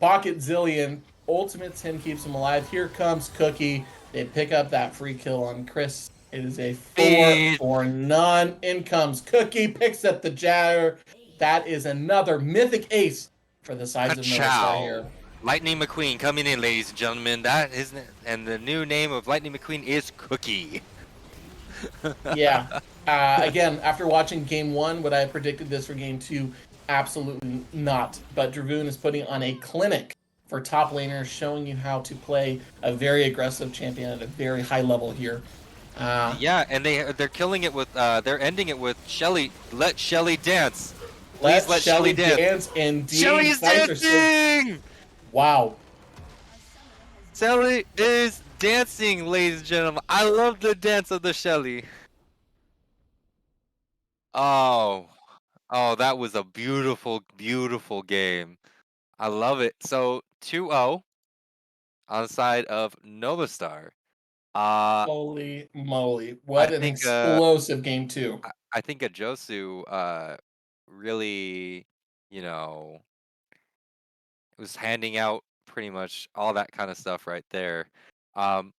Pocket Zillion ultimates him, keeps him alive. Here comes Cookie. They pick up that free kill on Chris. It is a 4 Feed. for none. In comes Cookie, picks up the Jagger. That is another mythic ace for the sides of NovaStar here. Ka-chow. Lightning McQueen coming in, ladies and gentlemen. That is, and the new name of Lightning McQueen is Cookie. Yeah. Again, after watching game one, would I have predicted this for game two? Absolutely not. But Dragoon is putting on a clinic for top laners, showing you how to play a very aggressive champion at a very high level here. Yeah, and they're killing it with they're ending it with Shelly. Let Shelly dance. Please Let let Shelly Shelly dance. dance. Indeed, Shelly is fights are still. dancing. Wow. Shelly is dancing, ladies and gentlemen. I love the dance of the Shelly. Oh, oh, that was a beautiful, beautiful game. I love it. So 2-0 on the side of NovaStar. Uh, Holy moly. I What an think explosive game two. I think Ajosu really, you know, was handing out pretty much all that kind of stuff right there. Um,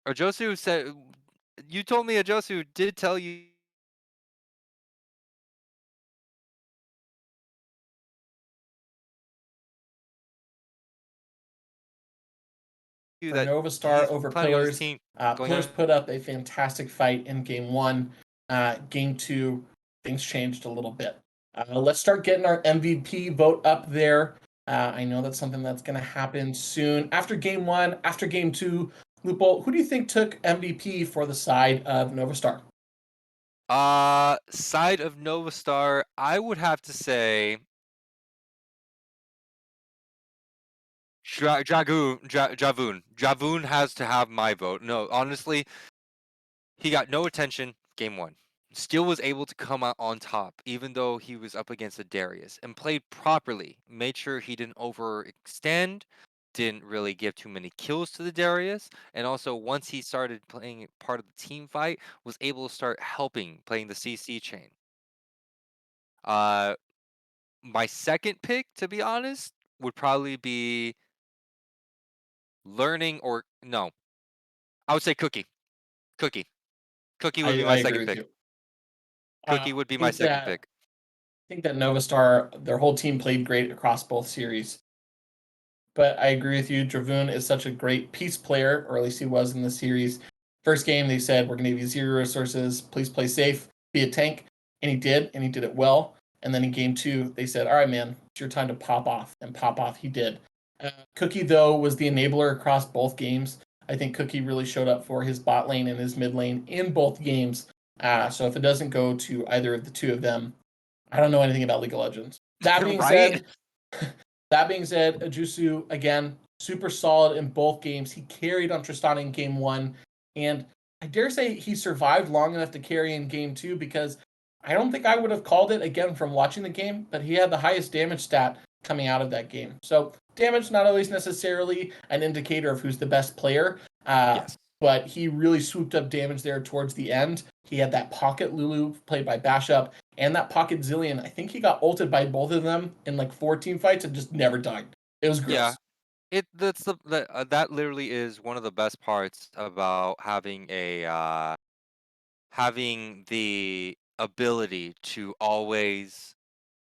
Ajosu said, you told me Ajosu did tell you For that NovaStar he's over planning on his Pillars. team going Pillars on. put up a fantastic fight in game one. Game two, things changed a little bit. Let's start getting our MVP vote up there. I know that's something that's going to happen soon. After game one, after game two, Lupul, who do you think took MVP for the side of NovaStar? Side of NovaStar, I would have to say Javoon. Javoon has to have my vote. No, honestly, he got no attention game one. Still was able to come out on top, even though he was up against a Darius, and played properly. Made sure he didn't overextend, didn't really give too many kills to the Darius, and also once he started playing part of the team fight, was able to start helping playing the CC chain. Uh, my second pick, to be honest, would probably be learning or no, I would say Cookie. Cookie. Cookie would be I my agree second with pick. you. Cookie I would be my think second that pick. I think that NovaStar, their whole team played great across both series. But I agree with you. Dragoon is such a great peace player, or at least he was in the series. First game, they said, we're going to give you 0 resources. Please play safe, be a tank. And he did it well. And then in game 2, they said, all right, man, it's your time to pop off. And pop off he did. Cookie, though, was the enabler across both games. I think Cookie really showed up for his bot lane and his mid lane in both games. So if it doesn't go to either of the two of them, I don't know anything about League of Legends. That being Right? said, Ajusu again super solid in both games. He carried on Tristana in game 1, and I dare say he survived long enough to carry in game 2 because I don't think I would have called it again from watching the game, but he had the highest damage stat coming out of that game. So damage not always necessarily an indicator of who's the best player, Yes. but he really swooped up damage there towards the end. He had that pocket Lulu played by Bashup and that pocket Zillion. I think he got ulted by both of them in like 4 team fights and just never died. It was Yeah. gross. That literally is one of the best parts about having the ability to always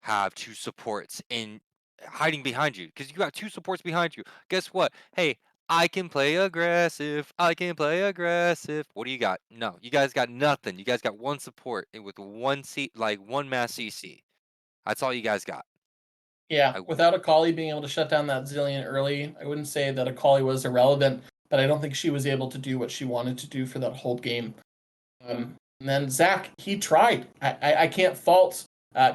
have 2 supports in hiding behind you, because you got 2 supports behind you. Guess what? Hey, I can play aggressive. I can play aggressive. What do you got? No, you guys got nothing. You guys got 1 support with 1 like 1 mass CC. That's all you guys got. Yeah, I without Akali being able to shut down that Zillion early, I wouldn't say that Akali was irrelevant, but I don't think she was able to do what she wanted to do for that whole game. And then Zach, he tried. I can't fault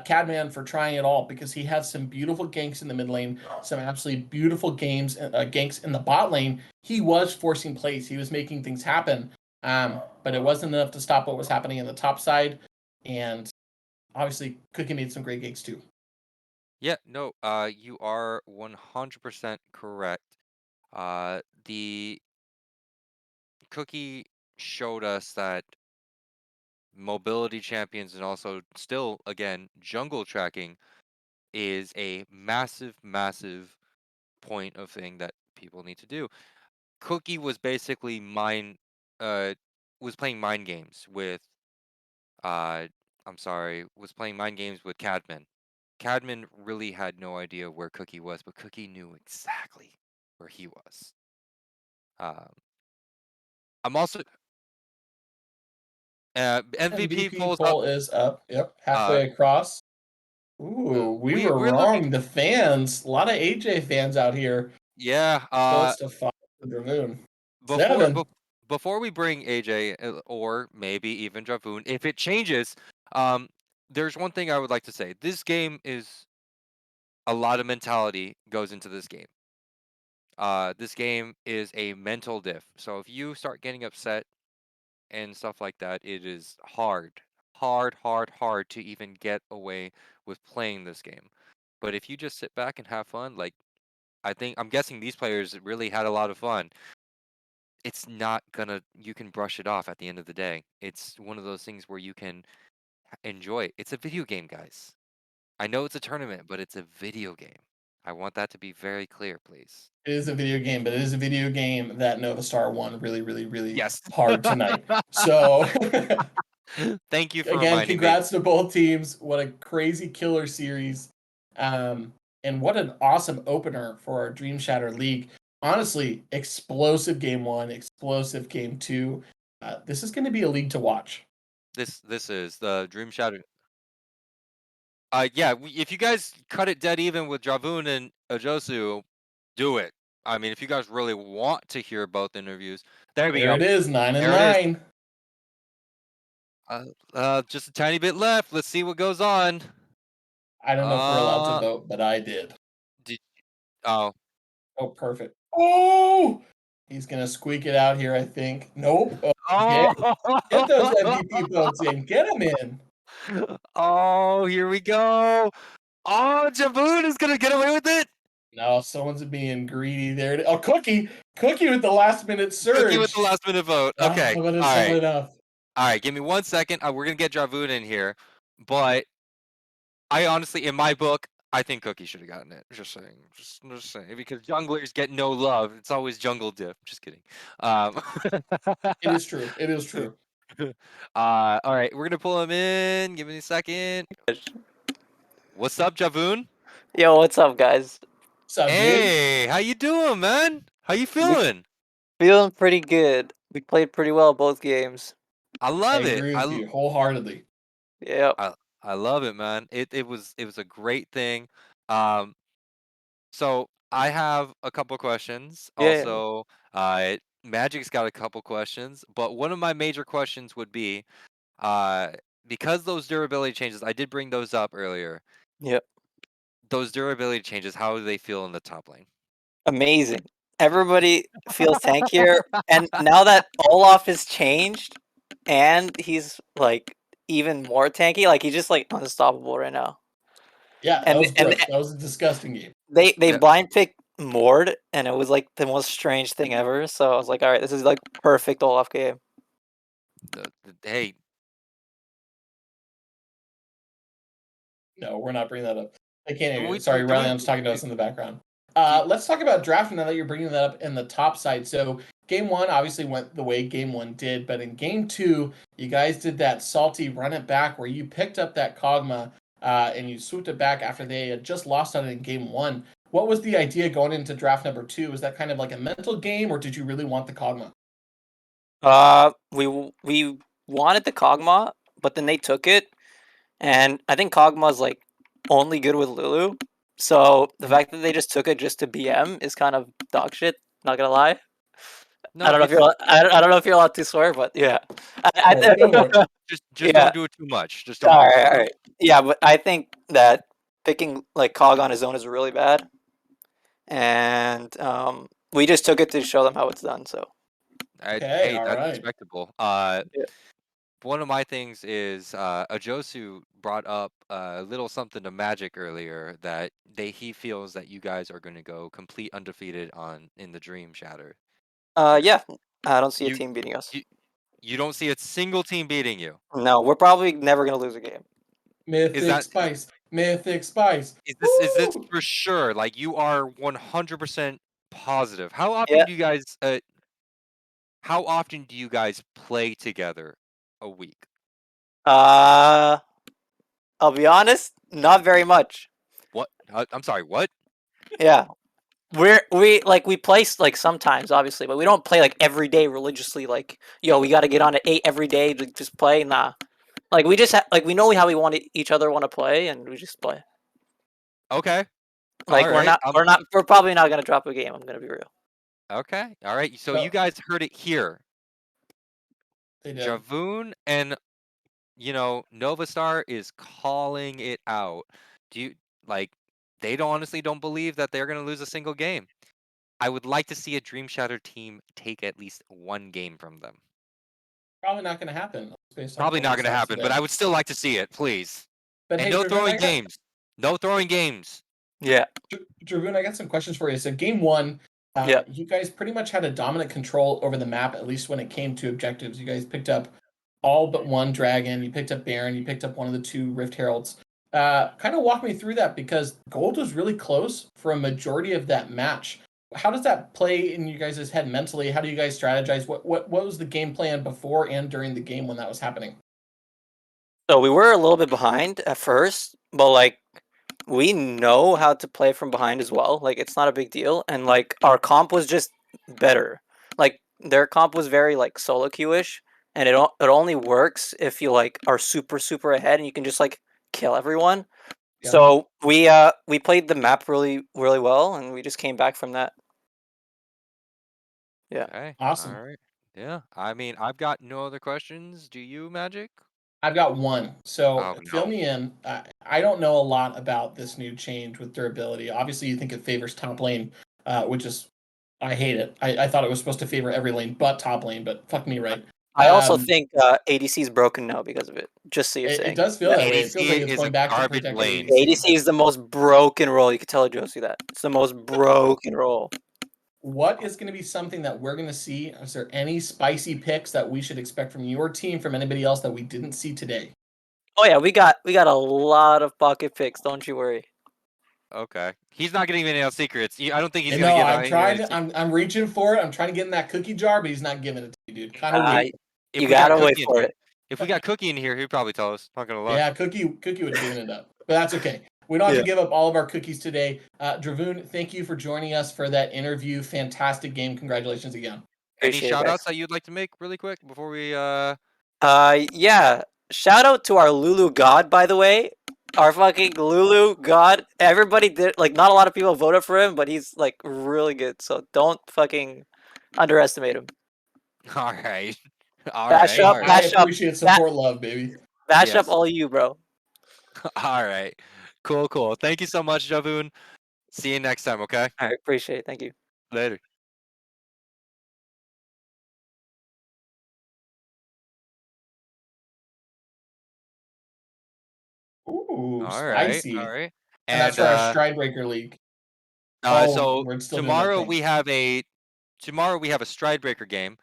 Cadman for trying it all because he had some beautiful ganks in the mid lane, some absolutely beautiful ganks in the bot lane. He was forcing plays. He was making things happen, but it wasn't enough to stop what was happening in the top side. And obviously, Cookie made some great ganks too. Yeah, no, you are 100% correct. The Cookie showed us that mobility champions and also still again jungle tracking is a massive, massive point of thing that people need to do. Cookie was basically uh was playing mind games with uh was playing mind games with Cadman. Cadman really had no idea where Cookie was, but Cookie knew exactly where he was. Um, I'm also MVP MVP pulls up. poll is up. Yep, Uh, halfway across. Ooh, we were we're looking. wrong. The fans, a lot of AJ fans out here. Yeah. Close to 5 for Dragoon. Before 7. before we bring AJ or maybe even Javoon, if it changes, um, there's one thing I would like to say. This game is a lot of mentality goes into this game. This game is a mental diff. So if you start getting upset and stuff like that, it is hard to even get away with playing this game. But if you just sit back and have fun, like I'm guessing these players really had a lot of fun. It's not gonna you can brush it off at the end of the day. It's one of those things where you can enjoy it. It's a video game, guys. I know it's a tournament, but it's a video game. I want that to be very clear, please. It is a video game, but it is a video game that NovaStar won really, really, really Yes. hard tonight. So, Thank you for again, reminding me. congrats to both teams. What a crazy killer series. Um, and what an awesome opener for our Dreamshatter League. Honestly, explosive game 1, explosive game 2. This is going to be a league to watch. This is the Dreamshatter. Yeah, if you guys cut it dead even with Javoon and Ajosu, do it. I mean, if you guys really want to hear both interviews, there we There go. it is, 9 and There it is. 9. Just a tiny bit left. Let's see what goes on. I don't know if we're allowed to Uh, vote, but I did. did oh Oh, perfect. Oh, he's gonna squeak it out here, I think. Nope. Okay, get those oh MVP votes in. Get them in. oh, here we go. Oh, Javoon is gonna get away with it. No, someone's being greedy there. Oh, Cookie with the last minute Cookie with the surge. last minute vote. Oh, Okay, but it's all not right, enough. all right. Give me 1 second. We're gonna get Javoon in here, but I honestly, in my book, I think Cookie should have gotten it. Just saying. Just saying. Because junglers get no love. It's always jungle diff. Just kidding. It is true. It is true. All right, we're gonna pull him in. Give me a second. What's up, Javoon? Yo, what's up, guys? What's up, dude? Hey, how you doing, man? How you We- feeling? Feeling pretty good. We played pretty well both games. I I love it. agree with you wholeheartedly. Yep. I love it, man. It was a great thing. Um, so I have a couple questions. Yeah. Also, Magic's got a couple questions, but one of my major questions would be, uh, because those durability changes, I did bring those up earlier. Yep. Those durability changes, how do they feel in the top lane? Amazing. Everybody feels tankier, and now that Olaf has changed, and he's like even more tanky, like he's just like unstoppable right now. Yeah, that And was and gross. That was a disgusting game. they Yeah. blind picked Mord, and it was like the most strange thing ever. So I was like, all right, this is like perfect Olaf game. Hey, No, we're not bringing that up. I can't hear you. we Sorry, do we? Rylion's talking to us in the background. Do you- Let's talk about drafting now that you're bringing that up in the top side. So game one obviously went the way game one did, but in game two, you guys did that salty run it back where you picked up that Kog'Maw and you swooped it back after they had just lost on it in game one. What was the idea going into draft number two? Was that kind of like a mental game, or did you really want the Kog'Maw? We wanted the Kog'Maw, but then they took it, and I think Kog'Maw's like only good with Lulu. So the fact that they just took it just to BM is kind of dog shit. Not gonna lie. No, I don't know if it's you're. I don't know if you're allowed to swear, but yeah. Go for it. just Yeah. don't do it too much. Just don't All do it right, too all much. right. Yeah, but I think that picking like Cog on his own is really bad, and we just took it to show them how it's done. So Okay, Hey, all that's right. respectable. yeah. One of my things is Ajosu brought up a little something to Magic earlier that he feels that you guys are going to go complete undefeated on in the Dreamshatter. Yeah. I don't see a You team beating us. you you don't see a single team beating you. No, we're probably never gonna lose a game. Is Mythic that Spice. Mythic Spice. is this Woo! for sure? Like you are 100% positive. Yeah. How often do you guys play together a week? I'll be honest, not very much. What? I'm sorry, what? Yeah. We play like sometimes obviously, but we don't play like every day religiously. Like yo, we got to get on at 8 every day to just play. Nah, like we just like we know how we want each other want to play, and we just play. Okay. All Like right. we're probably not gonna drop a game. I'm gonna be real. Okay. All right. So you No, guys heard it here. they did. Javoon and NovaStar is calling it out. Do you like they don't honestly don't believe that they're gonna lose a single game. I would like to see a Dreamshatter team take at least one game from them. Probably not going to happen based on Probably what not we gonna saw happen, but today. I would still like to see it, please. But And hey, no Dragoon, throwing games. No throwing games. Yeah. Dragoon, I got some questions for you. So game one, Yeah. you guys pretty much had a dominant control over the map, at least when it came to objectives. You guys picked up all but one dragon. You picked up Baron. You picked up one of the two Rift Heralds. Kind of walk me through that because gold was really close for a majority of that match. How does that play in you guys' head mentally? How do you guys strategize? What was the game plan before and during the game when that was happening? So we were a little bit behind at first, but like we know how to play from behind as well. Like it's not a big deal, and like our comp was just better. Like their comp was very like solo queue-ish, and it only works if you like are super ahead and you can just like kill everyone. Yeah. So we played the map really well, and we just came back from that. Yeah. Okay. Awesome. All right. Yeah. I mean, I've got no other questions. Do you, Magic? I've got one. So Oh fill no. me in. I don't know a lot about this new change with durability. Obviously, you think it favors top lane, which is I hate it. I thought it was supposed to favor every lane but top lane, but fuck me right. I also Um, think ADC is broken now because of it. Just so you're it saying. does feel Yeah. that way. It feels like ADC it's is a going back to garbage protect lane. ADC. ADC is the most broken role. You can tell Josie that. It's the most broken role. What is going to be something that we're going to see? Is there any spicy picks that we should expect from your team, from anybody else that we didn't see today? Oh yeah, we got a lot of pocket picks. Don't you worry. Okay. He's not getting any out secrets. I don't think he's No, gonna give I'm out trying any to. secrets. I'm reaching for it. I'm trying to get in that cookie jar, but he's not giving it to me, dude. Kind of weird. If You we got gotta wait Cookie in for here, it. if we got Cookie in here, he'd probably tell us. Not gonna lie. Yeah, Cookie would have given it up, but that's okay. We don't have to give up all of our cookies today. Dravoon, thank you for joining us for that interview. Fantastic game. Congratulations again. Any Appreciate it, shout guys. outs that you'd like to make really quick before we Yeah. Shout out to our Lulu God, by the way. Our fucking Lulu God. Everybody did, like, not a lot of people voted for him, but he's, like, really good. So don't fucking underestimate him. all right. All Bash right. up, All right. I bash up, appreciate support, love, baby. bash up Yes. all you, bro. All right. Cool. Thank you so much, Javoon. See you next time, okay? All right, appreciate it. Thank you. Later. Ooh, All right. spicy. All right. And that's And for our Stride Breaker League. so We're still doing that tomorrow thing. we have a Stride Breaker game.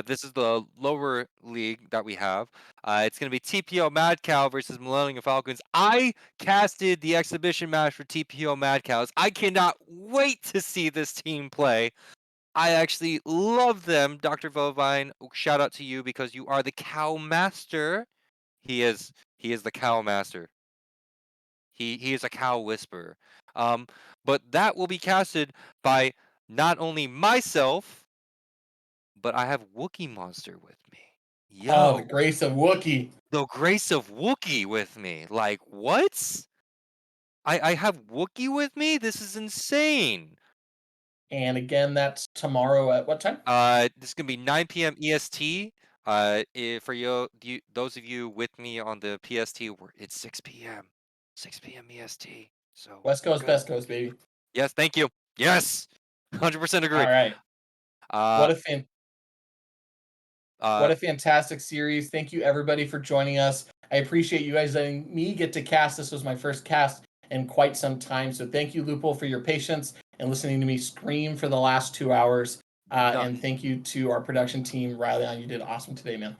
This is the lower league that we have. It's gonna be TPO Mad Cow versus Millennium Falcons. I casted the exhibition match for TPO Mad Cows. I cannot wait to see this team play. I actually love them, Dr. Vovine. Shout out to you because you are the cow master. He is the cow master. He is a cow whisperer. Um, but that will be casted by not only myself, but I have Wookie Monster with me. Oh, the Yo, grace of Wookiee. the grace of Wookie with me. Like what? I have Wookie with me? This is insane. And again, that's tomorrow at what time? This is gonna be 9 p.m. EST. For those of you with me on the PST, it's 6 p.m. 6 p.m. EST. So West we're Coast, good. Best Coast, baby. Yes, thank you. Yes, 100% agree. All right. Uh, What a fantastic series. Thank you, everybody, for joining us. I appreciate you guys letting me get to cast. This was my first cast in quite some time. So thank you, Lupul, for your patience and listening to me scream for the last 2 hours. And thank you to our production team. Riley, you did awesome today, man.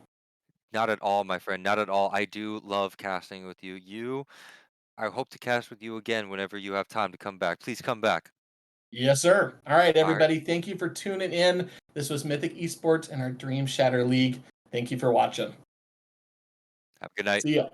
Not at all, my friend. Not at all. I do love casting with you. I hope to cast with you again whenever you have time to come back. Please come back. Yes, sir. All right, All right. everybody. Thank you for tuning in. This was Mythic Esports and our Dreamshatter League. Thank you for watching. Have a good night. See ya.